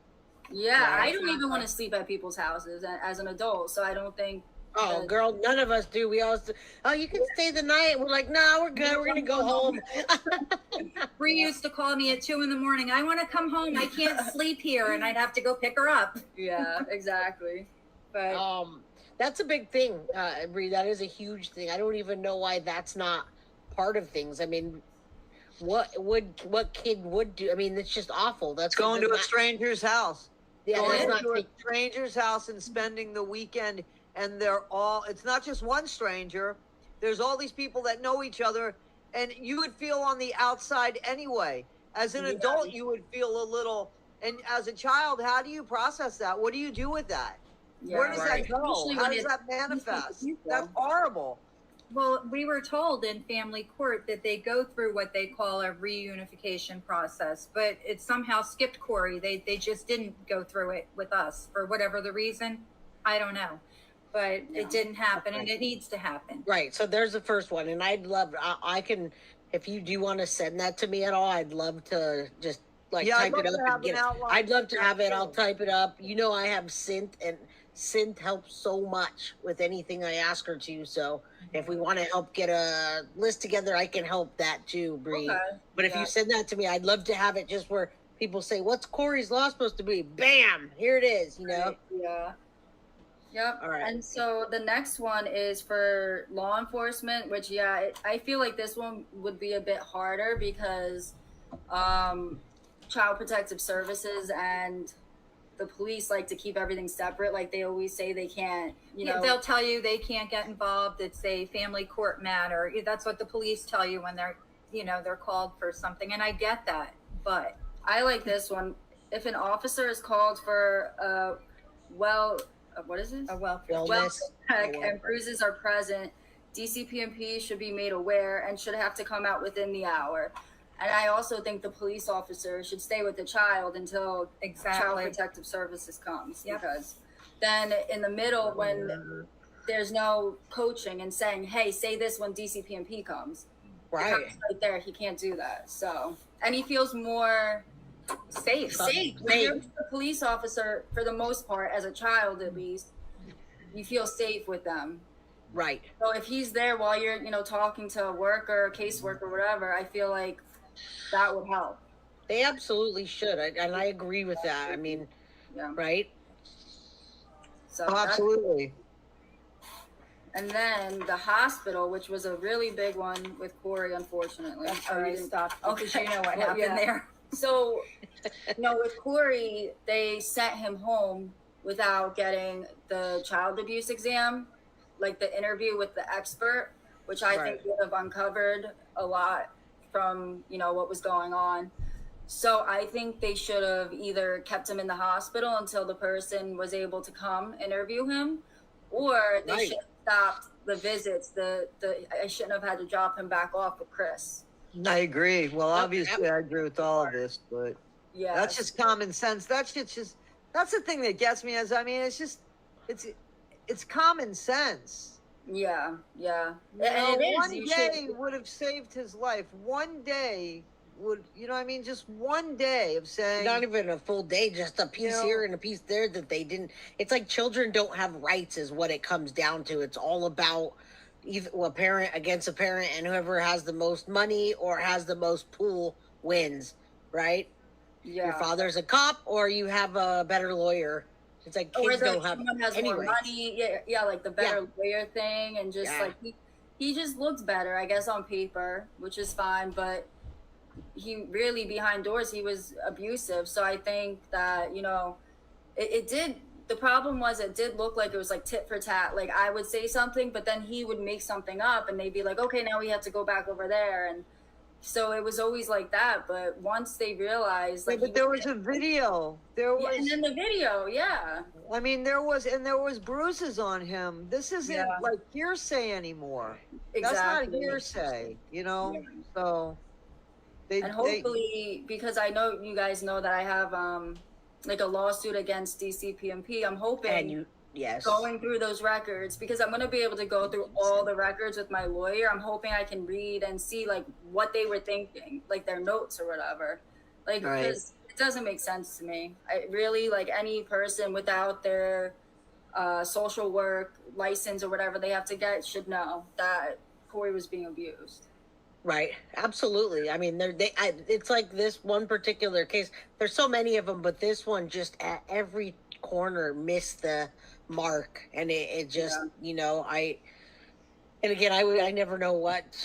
Yeah, I don't even want to sleep at people's houses as an adult, so I don't think. Oh, girl, none of us do. We all you can stay the night. We're like, no, we're good. We're going to go home. Bree used to call me at 2 a.m. I want to come home. I can't sleep here. And I'd have to go pick her up. Yeah, exactly. But that's a big thing, Bree. That is a huge thing. I don't even know why that's not part of things. I mean, what kid would do? I mean, it's just awful. That's going to a stranger's house. Yeah, going to a stranger's house and spending the weekend. And it's not just one stranger. There's all these people that know each other, and you would feel on the outside anyway. As an adult, you would feel a little, and as a child, how do you process that? What do you do with that? Yeah, where does that go? How does that manifest? That's horrible. Well, we were told in family court that they go through what they call a reunification process, but it somehow skipped Corey. They just didn't go through it with us for whatever the reason. I don't know. But it didn't happen, and it needs to happen. Right. So there's the first one, and I can, if you do want to send that to me at all, I'd love to just type it up and get it. I'd love to have it. I'll type it up. I have Synth, and Synth helps so much with anything I ask her to. So if we want to help get a list together, I can help that too, Bree. Okay. But if you send that to me, I'd love to have it just where people say, "What's Corey's law supposed to be?" Bam, here it is. You know. Right. Yeah. Yep. All right. And so the next one is for law enforcement, which I feel like this one would be a bit harder because Child Protective Services and the police like to keep everything separate. Like they always say they can't, you know. They'll tell you they can't get involved. It's a family court matter. That's what the police tell you when they're, they're called for something. And I get that, but I like this one. If an officer is called for what is it? a welfare. Wellness. Check and bruises are present, DCPMP should be made aware and should have to come out within the hour. And I also think the police officer should stay with the child until Child Protective Services comes. Yep. Because then in the middle, when there's no coaching and saying, hey, say this when DCPMP comes. Right. Right there, he can't do that. So, and he feels more safe. When you're with the police officer, for the most part, as a child at least, you feel safe with them. Right. So if he's there while you're, talking to a worker, a caseworker, whatever, I feel like that would help. They absolutely should, and I agree with that. I mean, right? So Absolutely. And then the hospital, which was a really big one with Corey, unfortunately. I'm sorry, stop. Because you know what Well, happened there. So, with Corey, they sent him home without getting the child abuse exam, like the interview with the expert, which I think would have uncovered a lot from, what was going on. So I think they should have either kept him in the hospital until the person was able to come interview him, or they should have stopped the visits. I shouldn't have had to drop him back off with Chris. I agree. Well, obviously, I agree with all of this, but that's just common sense. That's the thing that gets me. It's common sense. Yeah. And one day would have saved his life. One day would, just one day of saying. Not even a full day, just a piece here and a piece there that they didn't. It's like children don't have rights is what it comes down to. It's all about either a parent against a parent, and whoever has the most money or has the most pool wins, right? Yeah. Your father's a cop or you have a better lawyer. It's like kids don't have someone has more money. Yeah, like the better lawyer thing, and just like he just looks better, I guess, on paper, which is fine, but he really behind doors he was abusive. So I think that, it did. The problem was it did look like it was like tit for tat. Like I would say something, but then he would make something up and they'd be like, okay, now we have to go back over there. And so it was always like that. But once they realized, like, but there was a video. There was, and in the video, I mean, there was bruises on him. This isn't like hearsay anymore. Exactly. That's not hearsay, So and hopefully, because I know you guys know that I have like a lawsuit against DCPMP. I'm hoping going through those records, because I'm going to be able to go through all the records with my lawyer. I'm hoping I can read and see like what they were thinking, like their notes or whatever, like because it doesn't make sense to me. I really, like, any person without their social work license or whatever they have to get should know that Corey was being abused. Right. Absolutely. I mean, it's like this one particular case. There's so many of them, but this one just at every corner missed the mark, and it just, and again, I never know what.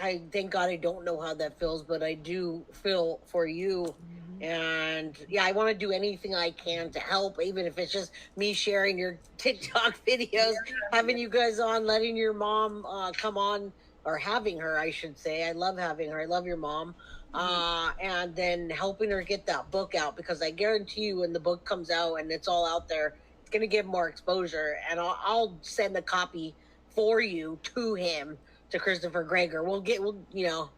I thank God I don't know how that feels, but I do feel for you. And I want to do anything I can to help, even if it's just me sharing your TikTok videos, having you guys on, letting your mom come on. Or having her, I should say. I love having her. I love your mom. And then helping her get that book out, because I guarantee you when the book comes out and it's all out there, it's going to give more exposure. And I'll send a copy for you to him, to Christopher Greger.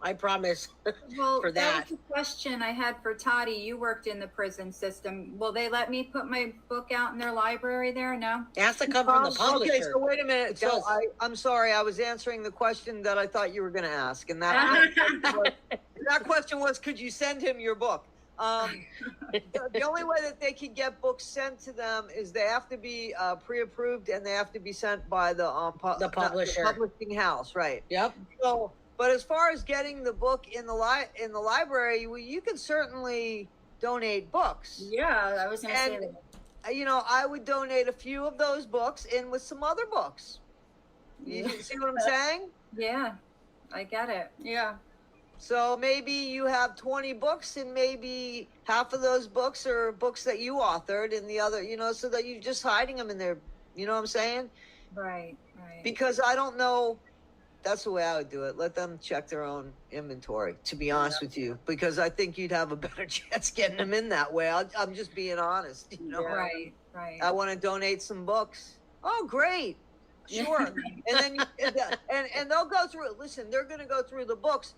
I promise for that. That was a question I had for Toddy. You worked in the prison system. Will they let me put my book out in their library there? No? It has to come from the publisher. Okay, so wait a minute. So I'm sorry. I was answering the question that I thought you were going to ask. And that question was, could you send him your book? The only way that they can get books sent to them is they have to be pre-approved, and they have to be sent by the publisher, the publishing house, right? Yep. So, but as far as getting the book in the library, well, you can certainly donate books. Yeah, I was gonna say that. You know, I would donate a few of those books in with some other books. You see what I'm saying? Yeah, I get it. Yeah. So maybe you have 20 books, and maybe half of those books are books that you authored, and the other, you know, so that you're just hiding them in there. You know what I'm saying? Right, right. Because I don't know. That's the way I would do it. Let them check their own inventory, to be honest with you, because I think you'd have a better chance getting them in that way. I'm just being honest. You know? Right, right. I want to donate some books. Oh, great. Sure. And then and they'll go through. Listen, they're going to go through the books,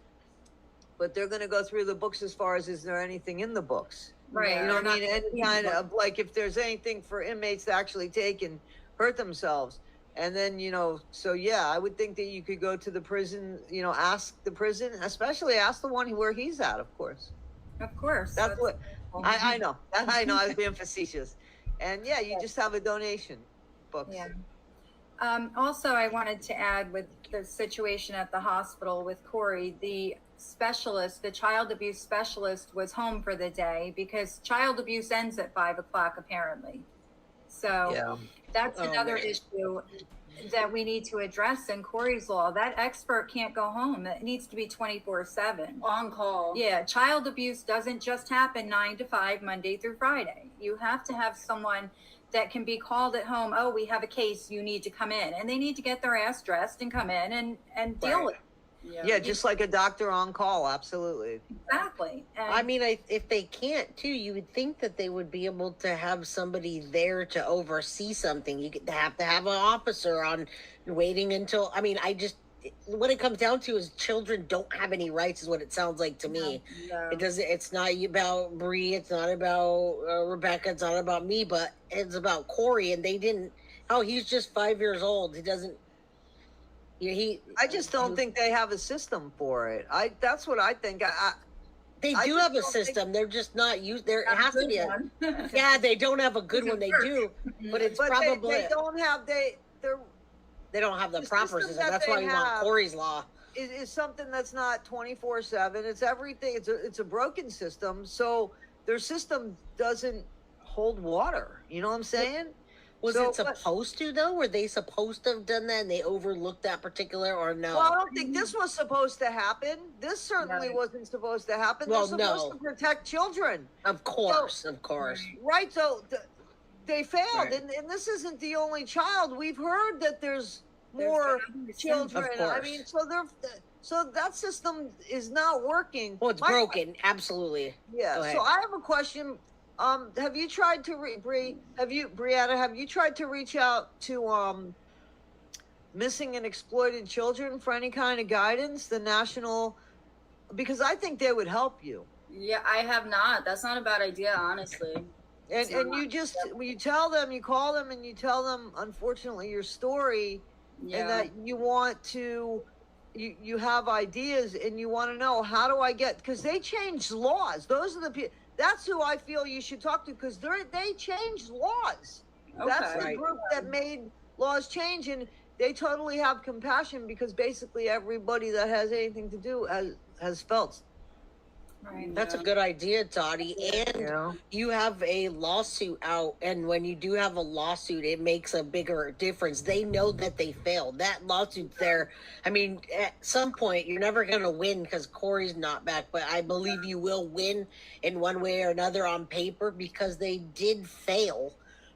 but they're going to go through the books as far as, is there anything in the books? Right. You know what I mean? Any kind of, like, if there's anything for inmates to actually take and hurt themselves. And then, you know, so yeah, I would think that you could go to the prison, you know, ask the prison, especially ask the one where he's at, of course. Of course. That's what I know. I know. I was being facetious. And yeah, you just have a donation books. Yeah. Also, I wanted to add, with the situation at the hospital with Corey, the specialist, the child abuse specialist, was home for the day because child abuse ends at 5 o'clock apparently. So Yeah. that's another issue that we need to address in Corey's law. That expert can't go home. It needs to be 24/7 On call. Yeah, child abuse doesn't just happen 9 to 5 Monday through Friday. You have to have someone that can be called at home. Oh, we have a case, you need to come in, and they need to get their ass dressed and come in and deal with it. Yeah, just like a doctor on call. Absolutely. Exactly. And I mean, if they can't too, you would think that they would be able to have somebody there to oversee something. You have to have an officer on waiting until, I mean, what it comes down to is children don't have any rights, is what it sounds like to me. No. It's not about Bree, it's not about Rebecca, it's not about me, but it's about Corey. And he's just 5 years old. He doesn't, I just don't think they have a system for it. That's what I think. They do have a system. They're just not used. There has to be one. Yeah, they don't have a good one. They do, but it's probably they don't have they don't have the proper system. that That's they why we want have Corey's law. is something that's not 24/7. It's everything. It's a broken system. So their system doesn't hold water. You know what I'm saying? Was it supposed to, though? Were they supposed to have done that and they overlooked that particular, or no? Well, I don't think this was supposed to happen. This certainly wasn't supposed to happen. Well, They're supposed to protect children. Of course. Right. So they failed. Right. And this isn't the only child. We've heard that there's more children. Of course. I mean, so that system is not working. Well, it's broken. Absolutely. Yeah. So I have a question. Have you tried to Brianna, have you tried to reach out to missing and exploited children for any kind of guidance, the national, because I think they would help you. Yeah, I have not. That's not a bad idea, honestly. And you tell them, you call them and you tell them, unfortunately, your story, and that you want to, you have ideas and you want to know, how do I get, because they changed laws. Those are the people. That's who I feel you should talk to, because they changed laws. Okay. That's the group that made laws change, and they totally have compassion, because basically everybody that has anything to do has felt. Right. That's a good idea, Dottie. And you have a lawsuit out, and when you do have a lawsuit, it makes a bigger difference. They know that they failed. That lawsuit's there. I mean, at some point, you're never going to win because Corey's not back, but I believe you will win in one way or another on paper, because they did fail.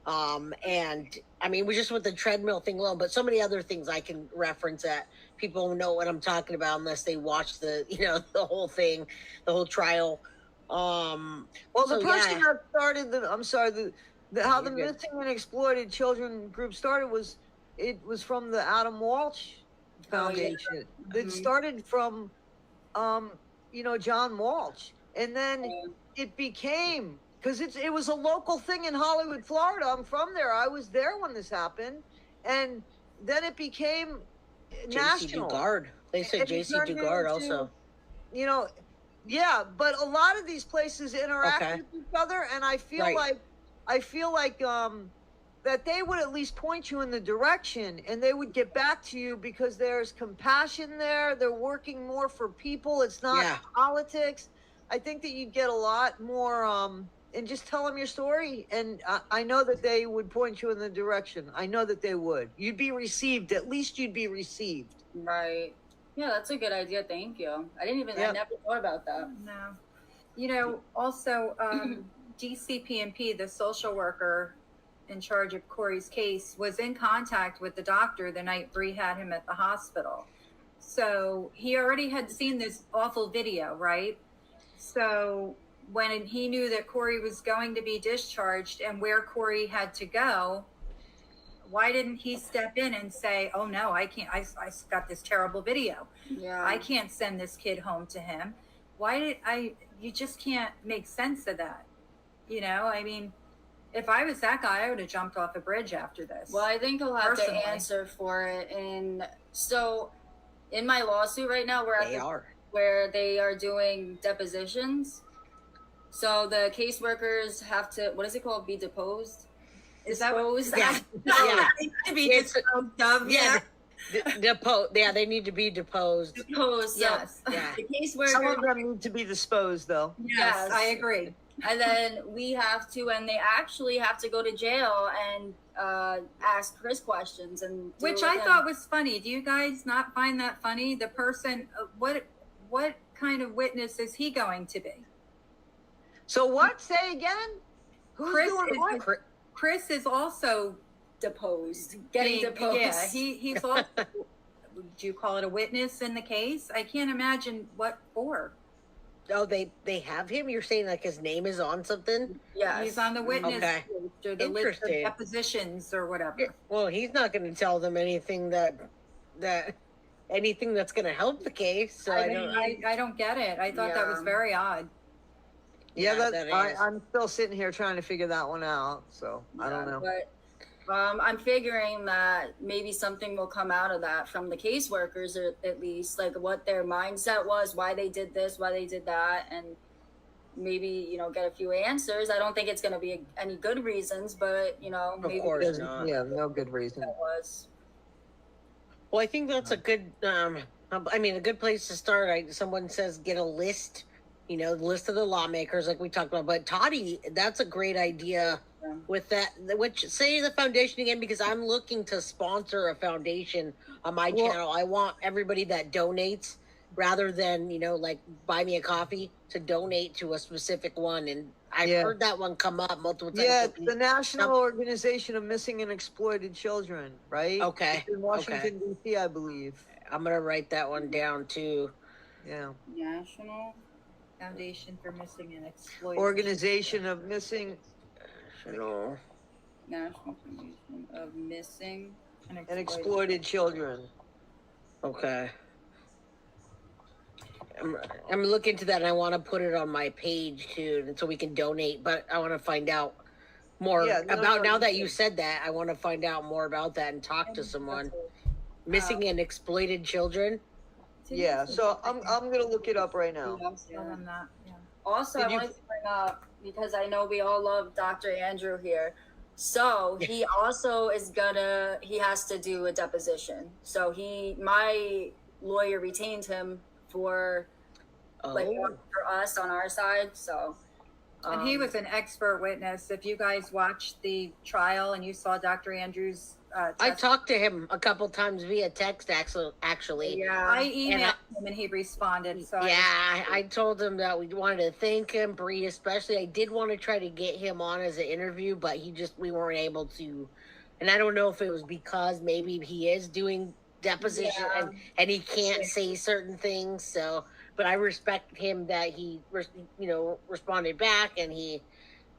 And I mean, we just with the treadmill thing alone, but so many other things I can reference that people know what I'm talking about unless they watch the the whole thing, the whole trial. Well, the person that started how the missing and exploited children group started was from the Adam Walsh Foundation. It started from John Walsh, and then it became, because it was a local thing in Hollywood, Florida. I'm from there. I was there when this happened, and then it became national. JC Dugard. They said JC Dugard also. Yeah, but a lot of these places interact Okay. with each other, and I feel Right. like that they would at least point you in the direction, and they would get back to you because there's compassion there. They're working more for people. It's not Yeah. politics. I think that you'd get a lot more and just tell them your story, and I know that they would point you in the direction. I know that they would. You'd be received. At least you'd be received. Right. Yeah, that's a good idea. Thank you. I Yep. never thought about that. No. You know, also, DCPMP, the social worker in charge of Corey's case, was in contact with the doctor the night Bree had him at the hospital. So he already had seen this awful video, right? So when he knew that Corey was going to be discharged and where Corey had to go, why didn't he step in and say, oh no, I can't, I got this terrible video. Yeah. I can't send this kid home to him. You just can't make sense of that. You know, I mean, if I was that guy, I would have jumped off a bridge after this. Well, I think he'll have Personally. to answer for it. And so in my lawsuit right now, we're at where they are doing depositions. So the caseworkers have to, what is it called? Be deposed? Is that Disposed? Yeah. Yeah. Yeah. To be It's- disposed of, Yeah. Deposed. Yeah, they need to be deposed. Deposed. So Yes. Yeah. the Some of caseworker, them need to be disposed, though. Yes, I agree. and then we have to, and they actually have to go to jail and ask Chris questions and deal Which with I him. thought was funny. Do you guys not find that funny? The person, what kind of witness is he going to be? So what? Say again? Who's Chris doing is- what? Chris is also deposed, getting deposed. Yeah, he's also. Do you call it a witness in the case? I can't imagine what for. Oh, they have him. You're saying like his name is on something? Yes. He's on the witness Okay. list or the list of Interesting. depositions or whatever. Well, he's not going to tell them anything anything that's going to help the case. So I don't get it. I thought that was Yeah. very odd. Yeah, that is. I'm still sitting here trying to figure that one out. So I don't know. But I'm figuring that maybe something will come out of that from the caseworkers, or at least like what their mindset was, why they did this, why they did that, and maybe get a few answers. I don't think it's going to be any good reasons, but maybe course There's- not. Yeah, no good reason. it was. Well, I think that's a good. I mean, a good place to start. Someone says get a list. The list of the lawmakers, like we talked about. But Toddy, that's a great idea. Yeah. With that, which say the foundation again, because I'm looking to sponsor a foundation on my channel. I want everybody that donates, rather than like buy me a coffee, to donate to a specific one. And I've heard that one come up multiple times. Yeah, it's the National Organization of Missing and Exploited Children, right? Okay. It's in Washington, D.C., I believe. I'm gonna write that one down too. Yeah. National Foundation for Missing and Exploited. Organization of Missing No. National Foundation of Missing and Exploited Children. Okay. I'm looking into that, and I want to put it on my page too, and so we can donate. But I want to find out more now that you said that. I want to find out more about that and talk to someone. Missing and exploited children. Yeah, so I'm gonna look it up right now. Tell them that. Yeah. Also, I wanted to bring up, because I know we all love Dr. Andrew here. So he also he has to do a deposition. So my lawyer retained him for for us on our side. So And he was an expert witness. If you guys watched the trial and you saw Dr. Andrews' I talked to him a couple times via text, actually. yeah, I emailed him and he responded. So I told him that we wanted to thank him, Bree especially. I did want to try to get him on as an interview, but we weren't able to. And I don't know if it was because maybe he is doing deposition and he can't say certain things. So, but I respect him that he, responded back, and he,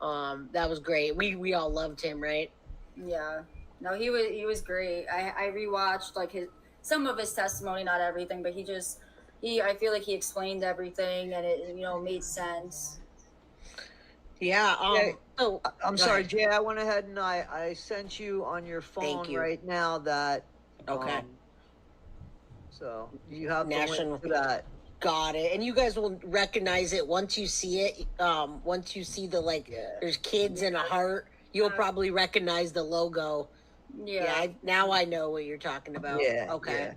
that was great. We all loved him, right? yeah. No, he was great. I rewatched some of his testimony, not everything, but I feel like he explained everything, and it made sense. Yeah. Oh, I'm sorry, Jay. I went ahead and I sent you on your phone right now that. Okay. So you have the National link to that. Got it. And you guys will recognize it once you see it. Once you see the there's kids and a heart, you'll probably recognize the logo. Yeah. Now I know what you're talking about. Yeah. Okay.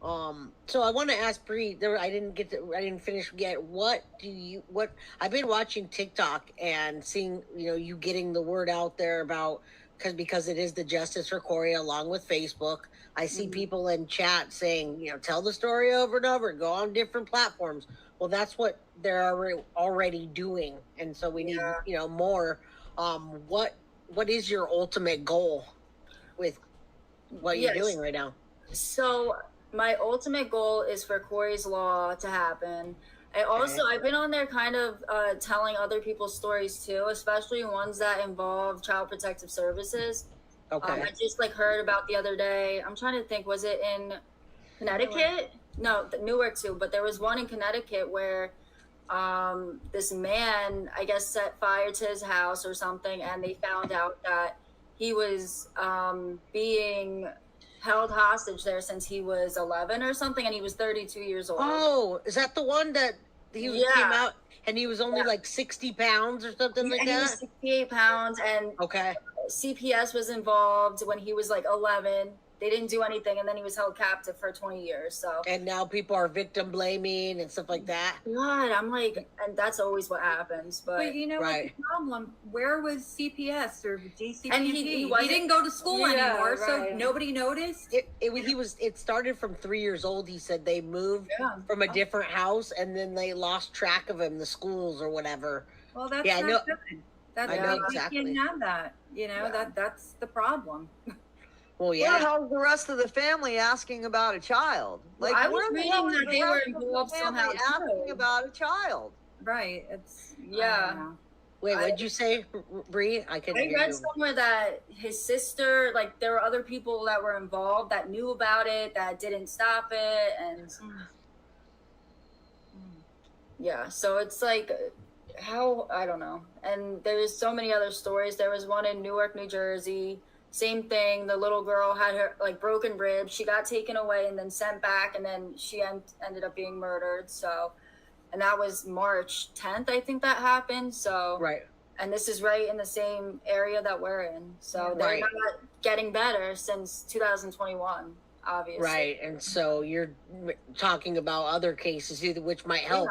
Yeah. So I want to ask Bree. I didn't finish yet. What I've been watching TikTok and seeing, you getting the word out there about because it is the Justice for Corey along with Facebook. I see people in chat saying, tell the story over and over, go on different platforms. Well, that's what they're already doing, and so we need more. What is your ultimate goal with what you're doing right now? So my ultimate goal is for Corey's Law to happen. I've been on there kind of telling other people's stories too, especially ones that involve Child Protective Services. Okay. I just heard about the other day. I'm trying to think, was it in Connecticut? No, Newark too. But there was one in Connecticut where this man, I guess, set fire to his house or something, and they found out that he was being held hostage there since he was 11 or something, and he was 32 years old. Oh, is that the one that he came out and he was only 60 pounds or something like that? He was 68 pounds, and CPS was involved when he was 11. They didn't do anything, and then he was held captive for 20 years. So, and now people are victim blaming and stuff like that. God, I'm and that's always what happens. But you know what's the problem? Where was CPS or DCPP? And he didn't go to school anymore, so nobody noticed. It started from 3 years old. He said they moved from a different house, and then they lost track of him, the schools or whatever. Well, that's not good. That's I know exactly. We can't have that. That's the problem. Well, Where the hell's the rest of the family asking about a child? I was reading that they were involved somehow asking about a child. Right. It's Wait, what'd you say, Bree? I read somewhere that his sister, there were other people that were involved that knew about it, that didn't stop it, and so it's how, I don't know. And there's so many other stories. There was one in Newark, New Jersey. Same thing. The little girl had her broken ribs. She got taken away and then sent back, and then she ended up being murdered. So, and that was March 10th, I think that happened. So, and this is right in the same area that we're in. So they're not getting better since 2021, obviously. Right. And so you're talking about other cases too, which might help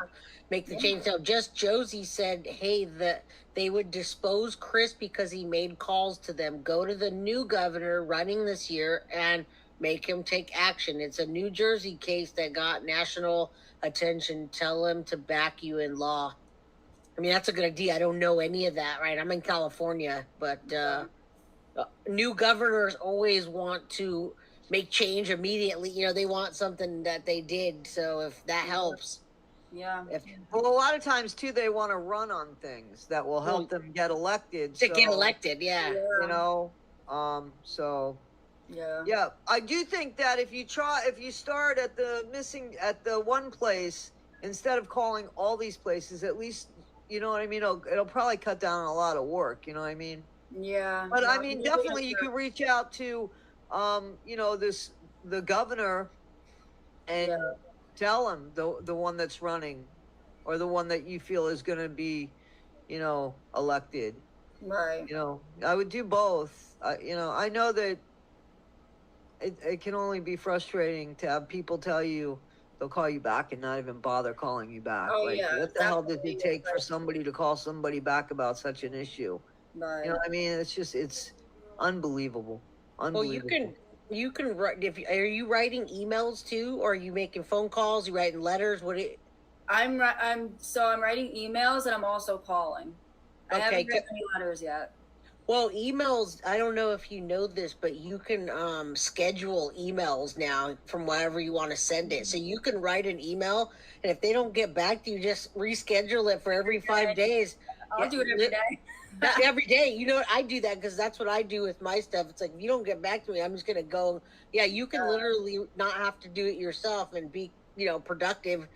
make the change. Now, just Josie said, hey, that they would dispose Chris because he made calls to them. Go to the new governor running this year and make him take action. It's a New Jersey case that got national attention. Tell him to back you in law. I mean, that's a good idea. I don't know any of that, right? I'm in California, but new governors always want to make change immediately. They want something that they did. So if that helps. Yeah. Well, a lot of times too, they want to run on things that will help them get elected. To get elected, So. Yeah. I do think that if you start at the one place instead of calling all these places, at least, you know what I mean? It'll probably cut down on a lot of work. You know what I mean? Yeah. But I mean, definitely you can reach out to, the governor and tell him the one that's running or the one that you feel is going to be, elected. Right. I would do both. I know that it can only be frustrating to have people tell you they'll call you back and not even bother calling you back. Oh, what the hell does it take for somebody to call somebody back about such an issue? Right. You know what I mean? It's unbelievable. Well, you can write. Are you writing emails too, or are you making phone calls? You writing letters? I'm writing emails and I'm also calling. I haven't written any letters yet. Well, emails, I don't know if you know this, but you can schedule emails now from wherever you want to send it. So you can write an email, and if they don't get back to you, just reschedule it for every 5 days. I'll do it every day. Every day. I do that because that's what I do with my stuff. It's if you don't get back to me, I'm just going to go. Yeah, you can literally not have to do it yourself and be, productive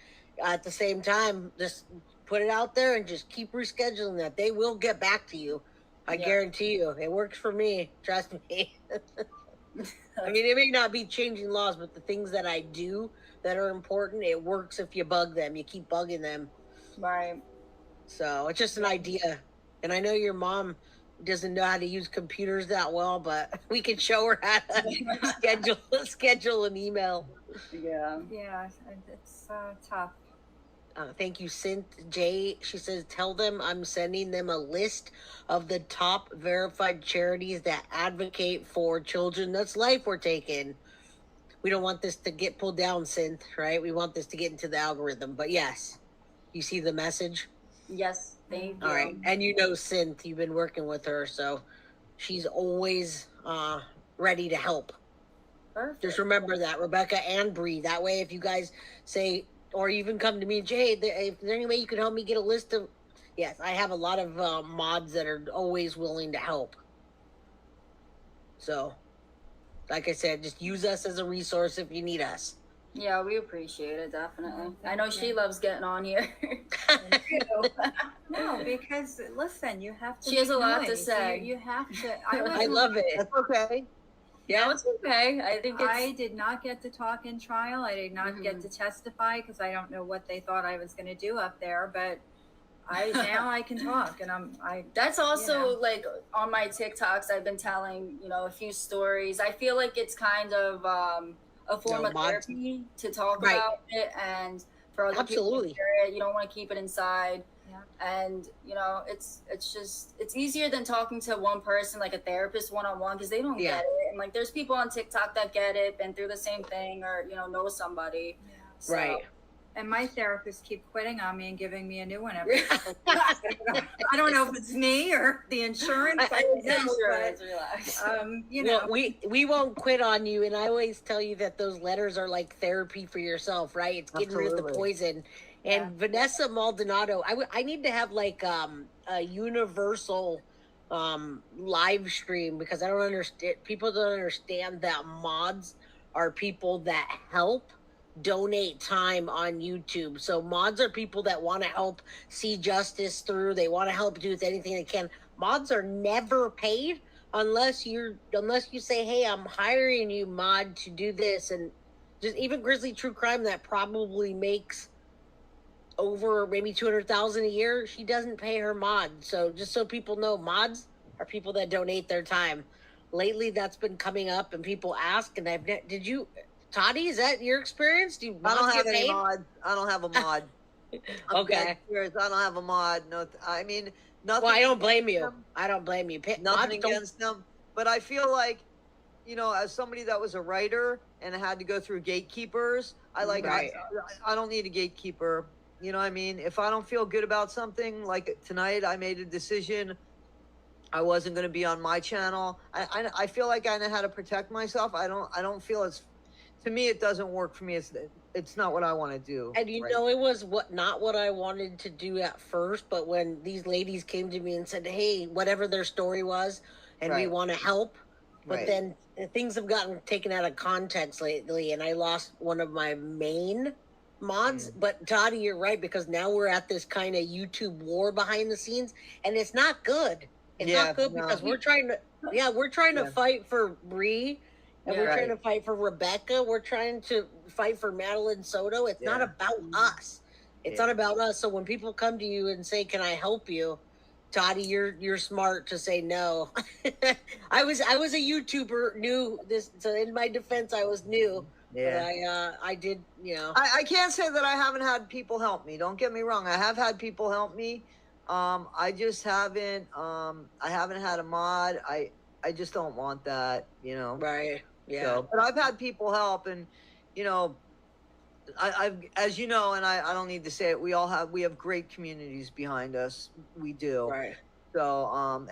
at the same time. Just put it out there and just keep rescheduling that. They will get back to you. I guarantee you. It works for me. Trust me. I mean, it may not be changing laws, but the things that I do that are important. It works if you bug them. You keep bugging them. Right. So it's just an idea. And I know your mom doesn't know how to use computers that well, but we can show her how to schedule an email. Yeah. Yeah, it's tough. Thank you, Synth J. She says, tell them I'm sending them a list of the top verified charities that advocate for children. That's life we're taking. We don't want this to get pulled down, Synth, right? We want this to get into the algorithm. But yes, you see the message? Yes, thank you. All right. And you know Synth, you've been working with her, so she's always ready to help. Perfect. Just remember that, Rebecca and Bree. That way, if you guys say, or even come to me, Jay, if there's any way you can help me get a list of, yes, I have a lot of mods that are always willing to help. So, like I said, just use us as a resource if you need us. Yeah, we appreciate it, definitely. I know she loves getting on here. No, because listen, you have to. She has a lot to noise. say. You have to. I love it. That's okay. Yeah, No, it's okay. I think it's... I did not get to talk in trial. I did not get to testify because I don't know what they thought I was going to do up there. But now I can talk, and That's also, you know. like, on my TikToks, I've been telling, a few stories. I feel like it's kind of a form of therapy to talk about it, and for other people to hear it. You don't want to keep it inside. Yeah. And it's easier than talking to one person, like a therapist one-on-one, because they don't get it. And like there's people on TikTok that get it, been through the same thing, or know somebody. Yeah. So. Right. And my therapists keep quitting on me and giving me a new one every I don't know if it's me or the insurance. Relax. Well, we won't quit on you, and I always tell you that those letters are like therapy for yourself, right? It's getting rid of the poison. And Vanessa Maldonado, I need to have like a universal live stream, because I don't understand. People don't understand that mods are people that help donate time on YouTube. So mods are people that want to help see justice through. They want to help do with anything they can. Mods are never paid unless you say, hey, I'm hiring you, mod, to do this. And just even Grizzly True Crime, that probably makes over maybe 200,000 a year, she doesn't pay her mod. So just so people know, mods are people that donate their time. Lately that's been coming up, and people ask, and Toddy, is that your experience? I don't have any mod. I don't have a mod. Okay. I don't have a mod. No, I mean, nothing. Well, I don't blame you. I don't blame you. Nothing against them. But I feel like, as somebody that was a writer and had to go through gatekeepers, I don't need a gatekeeper. You know what I mean? If I don't feel good about something, like tonight I made a decision I wasn't going to be on my channel. I feel like I know how to protect myself. I don't feel it's, to me, it doesn't work for me. It's not what I want to do. And it was not what I wanted to do at first, but when these ladies came to me and said, hey, whatever their story was, and we want to help, but then things have gotten taken out of context lately, and I lost one of my main mods. But Toddy, you're right, because now we're at this kind of YouTube war behind the scenes, and it's not good. It's not good because we're trying to fight for Bree. And we're trying to fight for Rebecca. We're trying to fight for Madeline Soto. It's not about us. It's not about us. So when people come to you and say, "Can I help you?" Toddy, you're smart to say no. I was a YouTuber, new this. So in my defense, I was new. Yeah. But I did. I can't say that I haven't had people help me. Don't get me wrong. I have had people help me. I just haven't. I haven't had a mod. I just don't want that. Right. Yeah. So, but I've had people help, and I've, as you know, and I don't need to say it, we have great communities behind us. We do. Right. So,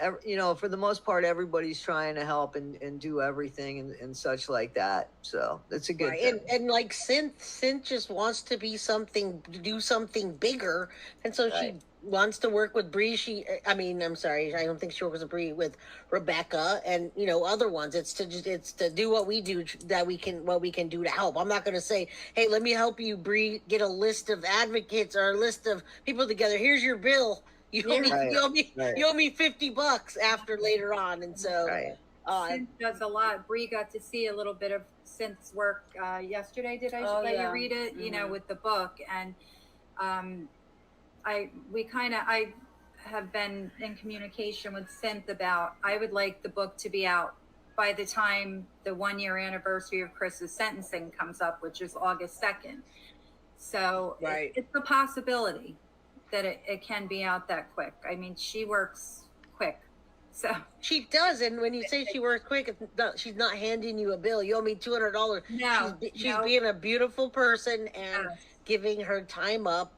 for the most part, everybody's trying to help and do everything and such like that. So that's a good thing. And like Synth just wants to do something bigger, and so she wants to work with Bree. I'm sorry, I don't think she works with Bree, with Rebecca and other ones. It's to do what we do, what we can do to help. I'm not going to say, hey, let me help you, Bree, get a list of advocates or a list of people together. Here's your bill. You owe me $50 after later on. And so Synth does a lot. Bree got to see a little bit of Synth's work yesterday. Did I let you read it? You know, with the book, and I have been in communication with Synth about I would like the book to be out by the time the 1-year anniversary of Chris's sentencing comes up, which is August 2nd. So it's a possibility that it can be out that quick. I mean, she works quick. So she does, and when you say she works quick, she's not handing you a bill. You owe me $200. No, she's being a beautiful person and giving her time up,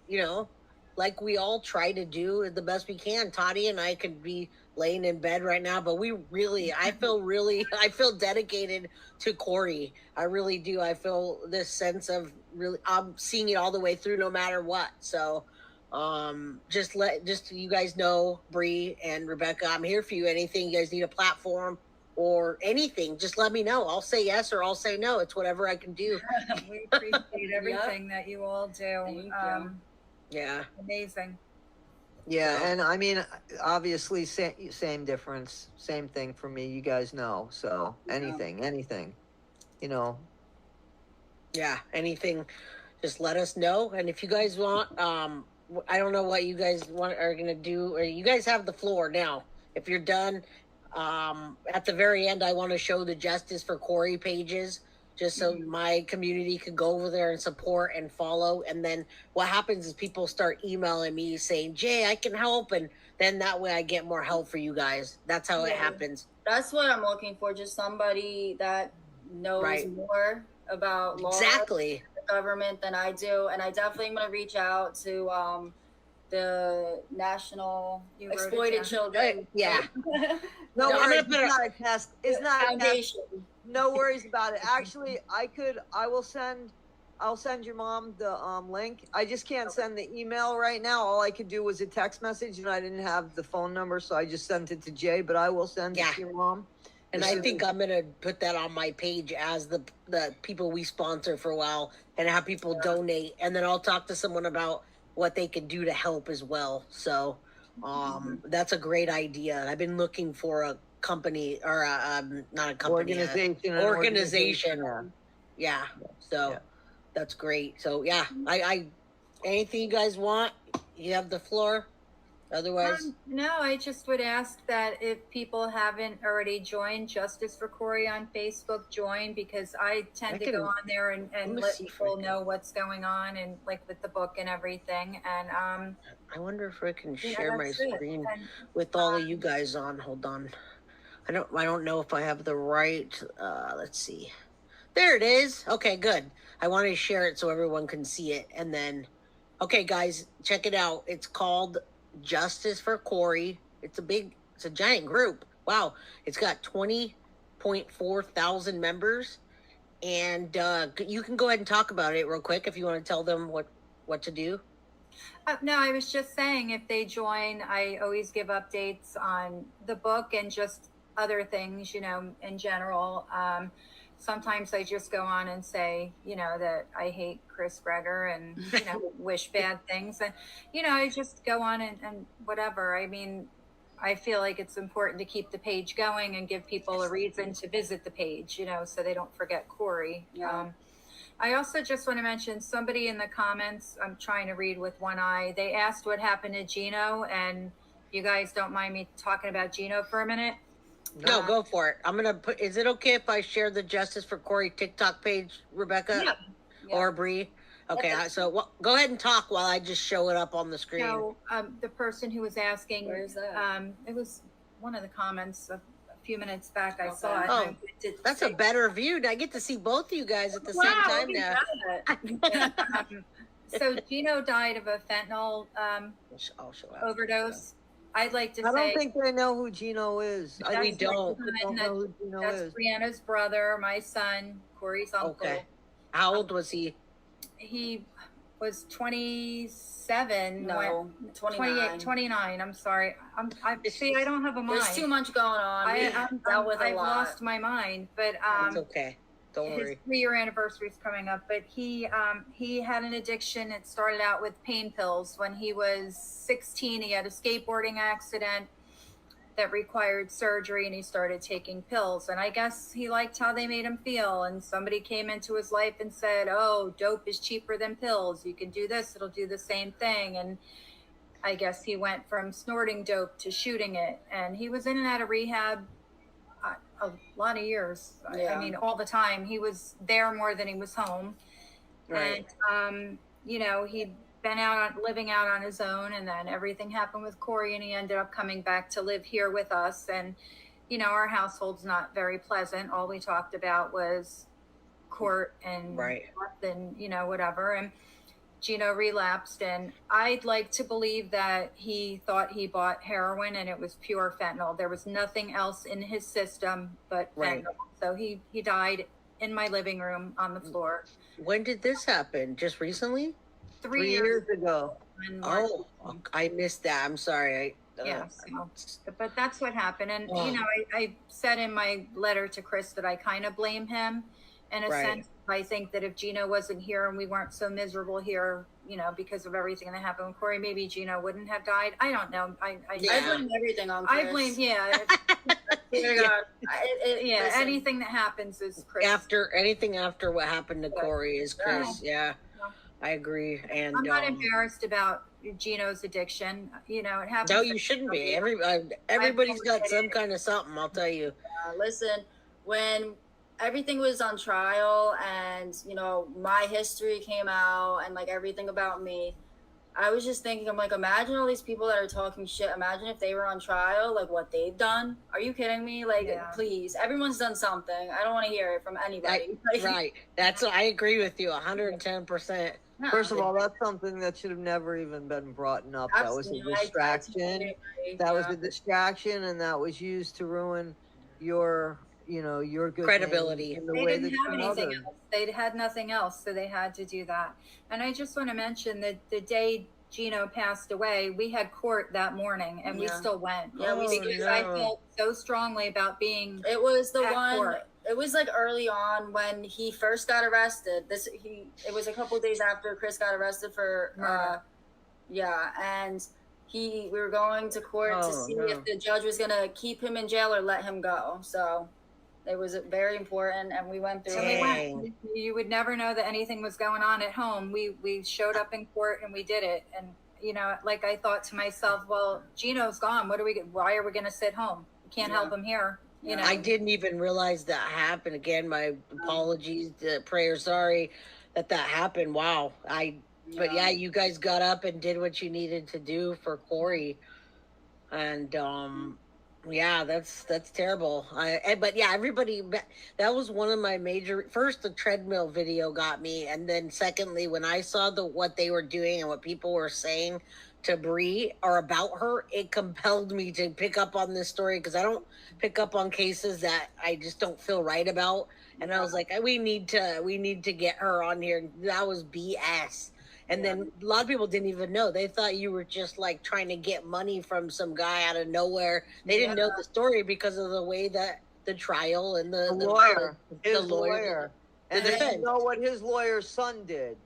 you know, like we all try to do the best we can. Toddy and I could be laying in bed right now, but I feel dedicated to Corey. I really do. I feel this sense of really, I'm seeing it all the way through no matter what. So just you guys know, Bree and Rebecca, I'm here for you. Anything you guys need, a platform or anything, just let me know. I'll say yes or I'll say no. It's whatever I can do. We appreciate everything that you all do. Yeah. Amazing. Yeah, and I mean, obviously, same difference, same thing for me. You guys know, so anything, you know. Yeah, anything, just let us know. And if you guys want, I don't know what you guys are gonna do, or you guys have the floor now. If you're done, at the very end, I want to show the Justice for Corey pages, just so my community could go over there and support and follow. And then what happens is people start emailing me saying, Jay, I can help. And then that way I get more help for you guys. That's how it happens. That's what I'm looking for. Just somebody that knows more about law, the government than I do. And I definitely am going to reach out to the National Exploited Children. No worries. It's not a test. It's not foundation. A test. No worries about it. Actually, I'll send your mom the link. I just can't send the email right now. All I could do was a text message, and I didn't have the phone number, so I just sent it to Jay. But I will send it to your mom. And I think I'm gonna put that on my page as the people we sponsor for a while, and have people donate, and then I'll talk to someone about what they can do to help as well. So that's a great idea. I've been looking for a company or not a company, organization. Yeah. So that's great. So I anything you guys want, you have the floor. Otherwise, no, I just would ask that if people haven't already joined Justice for Corey on Facebook, join, because I tend to go on there and let people know what's going on, and like with the book and everything. And I wonder if I can share my screen with all of you guys on. Hold on. I don't know if I have the right, let's see. There it is. Okay, good. I wanted to share it so everyone can see it. And then, okay, guys, check it out. It's called Justice for Corey. It's a giant group. Wow. It's got 20.4 thousand members. And you can go ahead and talk about it real quick if you want to tell them what to do. No, I was just saying, if they join, I always give updates on the book and just other things, you know, in general. Sometimes I just go on and say, you know, that I hate Chris Greger and, you know, wish bad things. And, you know, I just go on and whatever. I mean, I feel like it's important to keep the page going and give people a reason to visit the page, you know, so they don't forget Corey. I also just want to mention, somebody in the comments, I'm trying to read with one eye, they asked what happened to Gino, and you guys don't mind me talking about Gino for a minute? No, go for it. I'm going to is it okay if I share the Justice for Corey TikTok page, Rebecca? Or Bree? Okay, so go ahead and talk while I just show it up on the screen. So, the person who was asking, where is that? It was one of the comments a few minutes back. I saw it. Oh, that's a better view. I get to see both of you guys at the same time now. So Gino died of a fentanyl overdose. I'd like to say, I don't think they know who Gino is. We don't. Know who Gino is. Brianna's brother, my son, Corey's uncle. Okay. How old was he? He was 27. No, 28, 29. I'm sorry. See, I don't have a mind. There's too much going on. I've lost my mind, but it's okay. Don't worry. His 3-year anniversary is coming up, but he had an addiction. It started out with pain pills. When he was 16, he had a skateboarding accident. that required surgery, and he started taking pills. And I guess he liked how they made him feel. And somebody came into his life and said, oh, dope is cheaper than pills. You can do this, it'll do the same thing. And I guess he went from snorting dope to shooting it. And he was in and out of rehab a lot of years. Yeah. I mean, all the time. He was there more than he was home. Right. And, you know, he'd been living out on his own, and then everything happened with Corey, and he ended up coming back to live here with us. And, you know, our household's not very pleasant. All we talked about was court and Right. and, you know, whatever. And Gino relapsed, and I'd like to believe that he thought he bought heroin and it was pure fentanyl. There was nothing else in his system but Right. fentanyl. So he died in my living room on the floor. When did this happen? Just recently? 3 years ago. in March. Oh, I missed that. I'm sorry. Yeah, but that's what happened. And, you know, I said in my letter to Chris that I kind of blame him in a Right. sense. I think that if Gino wasn't here and we weren't so miserable here, you know, because of everything that happened with Corey, maybe Gino wouldn't have died. I don't know. I blame everything on Chris. I blame, yeah. Listen, anything that happens is Chris. Anything after what happened to Corey is Chris. Yeah, I agree. And I'm not embarrassed about Gino's addiction. You know, it happens. no, you shouldn't be. Everybody's got some kind of something. I'll tell you. Listen, when everything was on trial and, you know, my history came out and like everything about me, I was just thinking, I'm like, imagine all these people that are talking shit. Imagine if they were on trial, like what they've done. Are you kidding me? Like, please, everyone's done something. I don't want to hear it from anybody. Right. I agree with you 110%. First of all, that's something that should have never even been brought up. That was a distraction. That was a distraction, and that was used to ruin your, you know, your good credibility. In the they way didn't that have anything else. They had nothing else, so they had to do that. And I just want to mention that the day Gino passed away, we had court that morning, and we still went. Yeah, because I felt so strongly about being. It was the one. Court. It was like early on when he first got arrested. It was a couple of days after Chris got arrested for and we were going to court to see if the judge was gonna keep him in jail or let him go. So it was very important, and we went through it. You would never know that anything was going on at home. We showed up in court and we did it. And, you know, like I thought to myself, well, Gino's gone. Why are we going to sit home? We can't help him here. You know, I didn't even realize that happened. Again, my apologies, prayer, sorry that happened. Wow. But yeah, you guys got up and did what you needed to do for Corey. And, yeah, that's terrible. But yeah, everybody, that was one of my first, the treadmill video got me. And then secondly, when I saw what they were doing and what people were saying to Bree or about her, it compelled me to pick up on this story, because I don't pick up on cases that I just don't feel right about. And I was like, we need to get her on here. That was BS. And then a lot of people didn't even know. They thought you were just like trying to get money from some guy out of nowhere. They didn't know the story because of the way that the trial and the lawyer. And they should know what his lawyer's son did.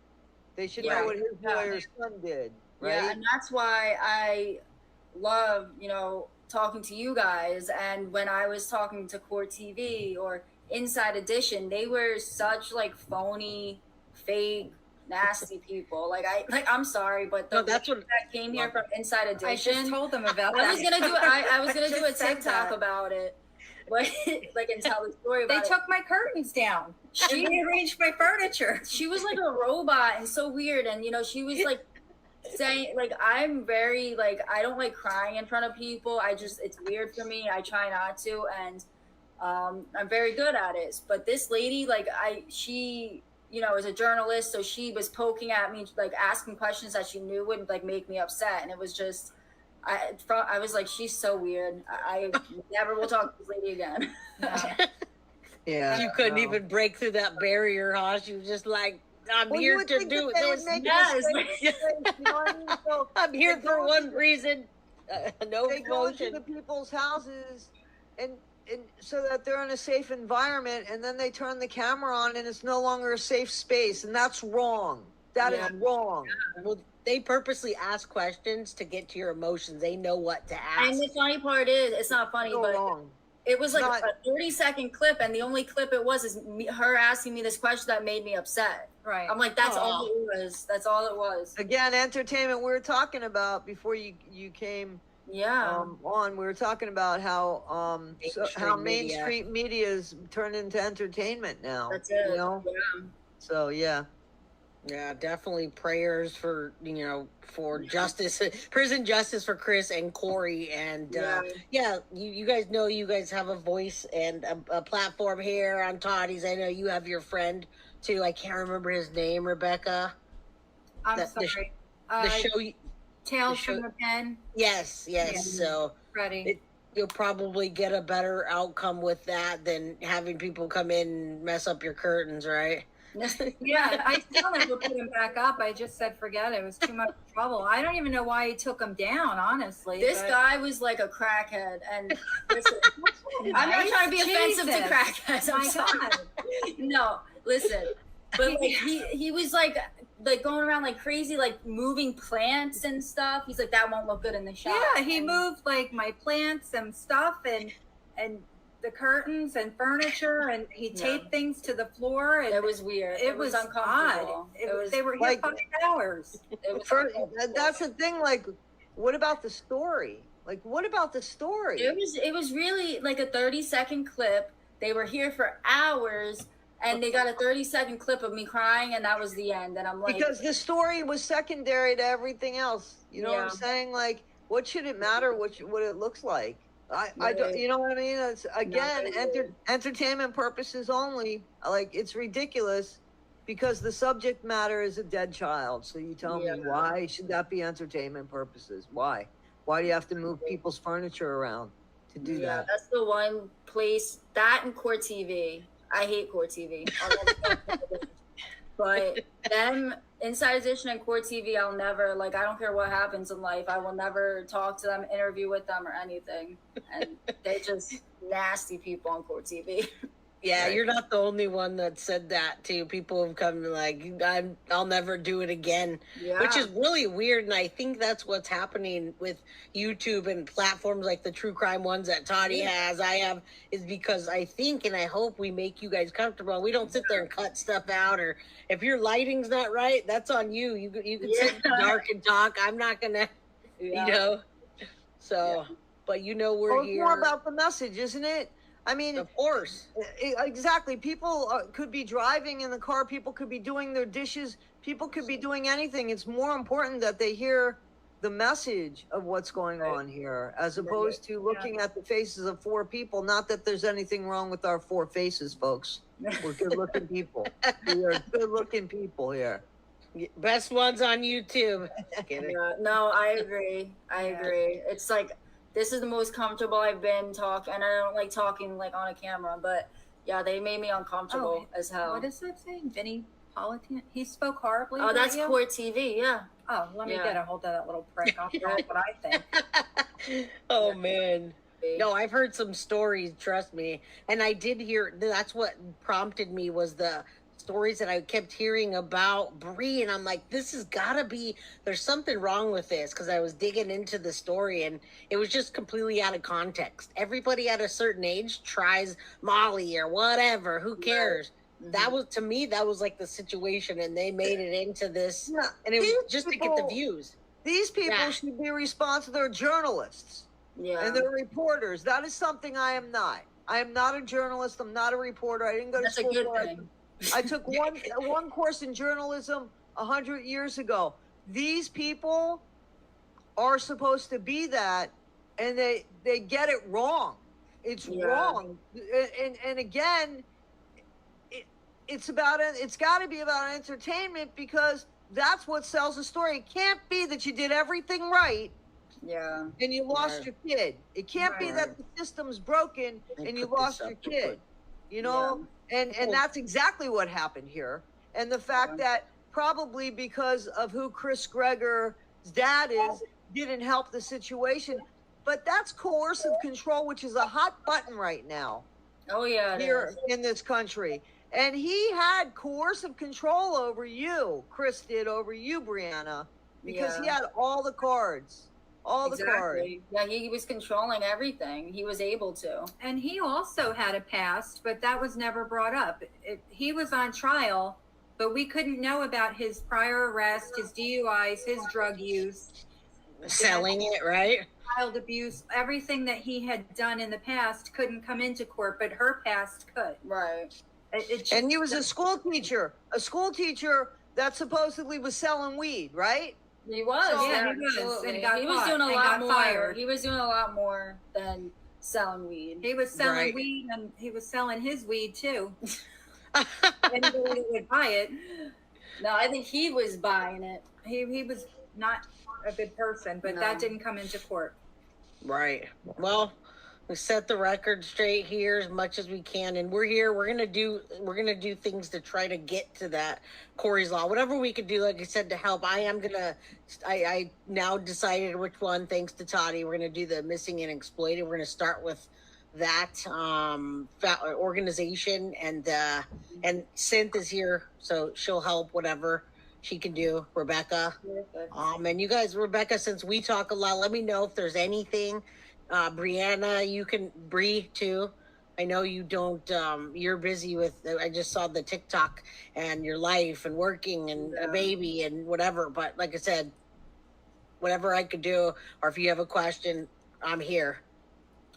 They should know what his lawyer's son did. Right? Yeah, and that's why I love, you know, talking to you guys. And when I was talking to Court TV or Inside Edition, they were such like phony, fake, nasty people. I'm sorry, but that's what that came here from Inside Edition. I just told them about that. I was gonna do a TikTok about it, but like and tell the story about They took my curtains down. She rearranged my furniture. She was like a robot and so weird. And you know, she was like saying like, I'm very like, I don't like crying in front of people. It's weird for me. I try not to, and I'm very good at it. But this lady, she you know, is a journalist, so she was poking at me, like asking questions that she knew would like make me upset, and it was just, I was like, she's so weird. I never will talk to this lady again. Yeah, you couldn't even break through that barrier, huh? She was just like, I'm here to do this. You know what I mean? So I'm here for one reason. No they go emotion. into the people's houses and so that they're in a safe environment, and then they turn the camera on and it's no longer a safe space, and that's wrong. That is wrong. Well, they purposely ask questions to get to your emotions. They know what to ask. And the funny part is, it's not funny, So but wrong. it was It's like not- a 30-second clip, and the only clip it was is her asking me this question that made me upset. Right. I'm like, that's all it was. That's all it was. Again, entertainment. We were talking about before you came Yeah. on. We were talking about how mainstream media's turned into entertainment now. That's it. You know. Yeah. So yeah. Yeah, definitely prayers for, for justice, prison justice for Chris and Corey. And you guys know you guys have a voice and a platform here on Toddy's. I know you have your friend too. I can't remember his name, Rebecca. I'm sorry. The show. Tales from the Pen. Yes. Yeah. So Freddie. You'll probably get a better outcome with that than having people come in and mess up your curtains, right? Yeah, I still never put him back up. I just said forget it. It was too much trouble. I don't even know why he took him down, honestly. This guy was like a crackhead, and listen, I'm not trying to be offensive to crackheads. I'm sorry. No, listen, but like he was like going around like crazy, like moving plants and stuff. He's like, that won't look good in the shot. Yeah, he moved like my plants and stuff and the curtains and furniture, and he taped things to the floor. And it was weird. It was uncomfortable. They were here 5 hours. That's the thing. Like, what about the story? Like, what about the story? It was really like a 30-second clip. They were here for hours, and they got a 30-second clip of me crying, and that was the end. And I'm like, because the story was secondary to everything else. You know what I'm saying? Like, what should it matter? What it looks like? I don't, you know what I mean? It's again, entertainment purposes only. Like, it's ridiculous because the subject matter is a dead child. So you tell me, why should that be entertainment purposes? Why do you have to move people's furniture around to do that? That's the one place, that and Court TV. I hate Court TV. But them, Inside Edition and Court TV, I'll never, like, I don't care what happens in life, I will never talk to them, interview with them, or anything. And they're just nasty people on Court TV. Yeah, right. You're not the only one that said that too. People have come like, I'll never do it again, which is really weird. And I think that's what's happening with YouTube and platforms like the true crime ones that Toddy has, I have, is because I think and I hope we make you guys comfortable. We don't sit there and cut stuff out, or if your lighting's not right, that's on you. You can sit in the dark and talk. I'm not gonna, you know. So, but we're here. It's more about the message, isn't it? I mean, of course. Exactly. People could be driving in the car. People could be doing their dishes. People could be doing anything. It's more important that they hear the message of what's going on here, as opposed to looking at the faces of 4 people. Not that there's anything wrong with our 4 faces, folks. We're good-looking people. We are good-looking people here. Best ones on YouTube. No, I agree. I agree. It's like, this is the most comfortable I've been talking, and I don't like talking like on a camera, but yeah, they made me uncomfortable as hell. What does that say? Vinny Politan? He spoke horribly. Oh, that's Court TV, yeah. Oh, let me get a hold of that little prick. I'll tell what I think. Oh, man. No, I've heard some stories, trust me. And I did hear, that's what prompted me, was the stories that I kept hearing about Bree, and I'm like, this has gotta be, there's something wrong with this, because I was digging into the story and it was just completely out of context. Everybody at a certain age tries Molly or whatever, who cares? That was, to me, that was like the situation, and they made it into this, and it was just to get the views. These people should be responsible. They're journalists, and they're reporters. That is something I am not. I am not a journalist. I'm not a reporter. I didn't go to school for it. I took one course in journalism 100 years ago. These people are supposed to be that, and they get it wrong. It's wrong. And again, it's got to be about entertainment, because that's what sells a story. It can't be that you did everything right, and you lost your kid. It can't be that the system's broken and you lost your kid. You know. And that's exactly what happened here. And the fact that probably because of who Chris Gregor's dad is, didn't help the situation. But that's coercive control, which is a hot button right now. Oh, yeah. Here in this country. And he had coercive control over you. Chris did over you, Brianna, because he had all the cards. All the cards. Yeah, he was controlling everything. He was able to. And he also had a past, but that was never brought up. He was on trial, but we couldn't know about his prior arrest, his DUIs, his drug use. Selling it, right? Child abuse, everything that he had done in the past couldn't come into court, but her past could. Right. And he was a school teacher that supposedly was selling weed, right? He was, So, yeah, he was, absolutely. and he got was caught doing a and lot got more. fired. He was doing a lot more than selling weed. He was selling weed, and he was selling his weed too. Anybody that would buy it. No, I think he was buying it. He was not a good person, but that didn't come into court. Right. Well, we set the record straight here as much as we can, and we're here. We're gonna do things to try to get to that Corey's Law. Whatever we could do, like I said, to help. I now decided which one. Thanks to Toddy, we're gonna do the missing and exploited. We're gonna start with that organization, and Synth is here, so she'll help whatever she can do. Rebecca, and you guys, Rebecca, since we talk a lot, let me know if there's anything. Brianna, you can Bree too. I know you don't. You're busy with. I just saw the TikTok and your life and working and a baby and whatever. But like I said, whatever I could do, or if you have a question, I'm here.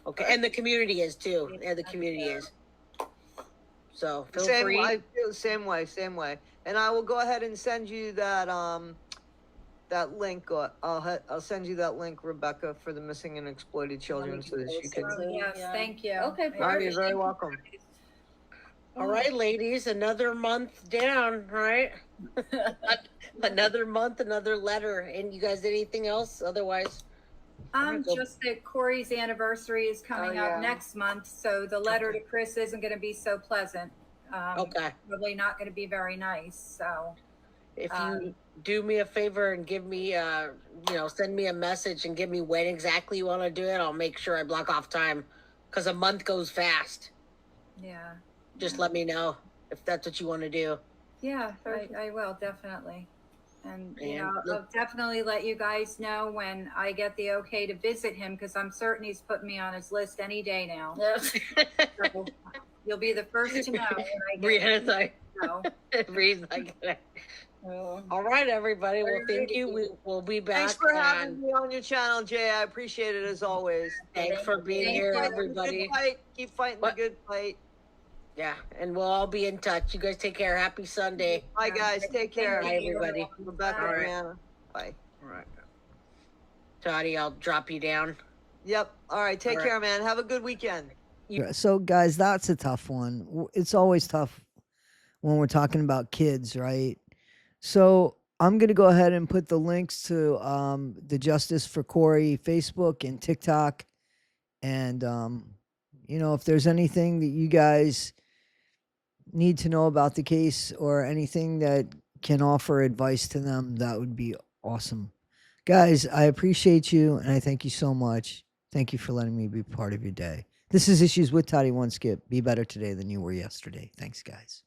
Okay, and the community is too. And the community is. So feel free. I feel the same way. And I will go ahead and send you that that link. I'll send you that link, Rebecca, for the missing and exploited children, so that you can. Yes, thank you. Okay, You're very welcome. All right, ladies, another month down, right? Another month, another letter. And you guys, anything else? Otherwise, just that Corey's anniversary is coming up next month, so the letter to Chris isn't going to be so pleasant. Probably not going to be very nice. So, if you do me a favor and give me, send me a message and give me when exactly you want to do it, I'll make sure I block off time, because a month goes fast. Yeah. Just let me know if that's what you want to do. Yeah, I will, definitely. And, I'll definitely let you guys know when I get the okay to visit him, because I'm certain he's putting me on his list any day now. So you'll be the first to know when I get Brianna's like, all right, everybody. Well, thank you. We'll be back. Thanks for having me on your channel, Jay. I appreciate it as always. Thanks for being here, everybody. Keep fighting the good fight. Yeah, and we'll all be in touch. You guys take care. Happy Sunday. Bye, guys. Take care. Bye, everybody. Rebecca, Brianna. Bye. All right. Toddy, I'll drop you down. Yep. All right. Take care, man. Have a good weekend. So, guys, that's a tough one. It's always tough when we're talking about kids, right? So I'm going to go ahead and put the links to the Justice for Corey Facebook and TikTok. And, if there's anything that you guys need to know about the case or anything that can offer advice to them, that would be awesome. Guys, I appreciate you, and I thank you so much. Thank you for letting me be part of your day. This is Issues with Toddy One Skip. Be better today than you were yesterday. Thanks, guys.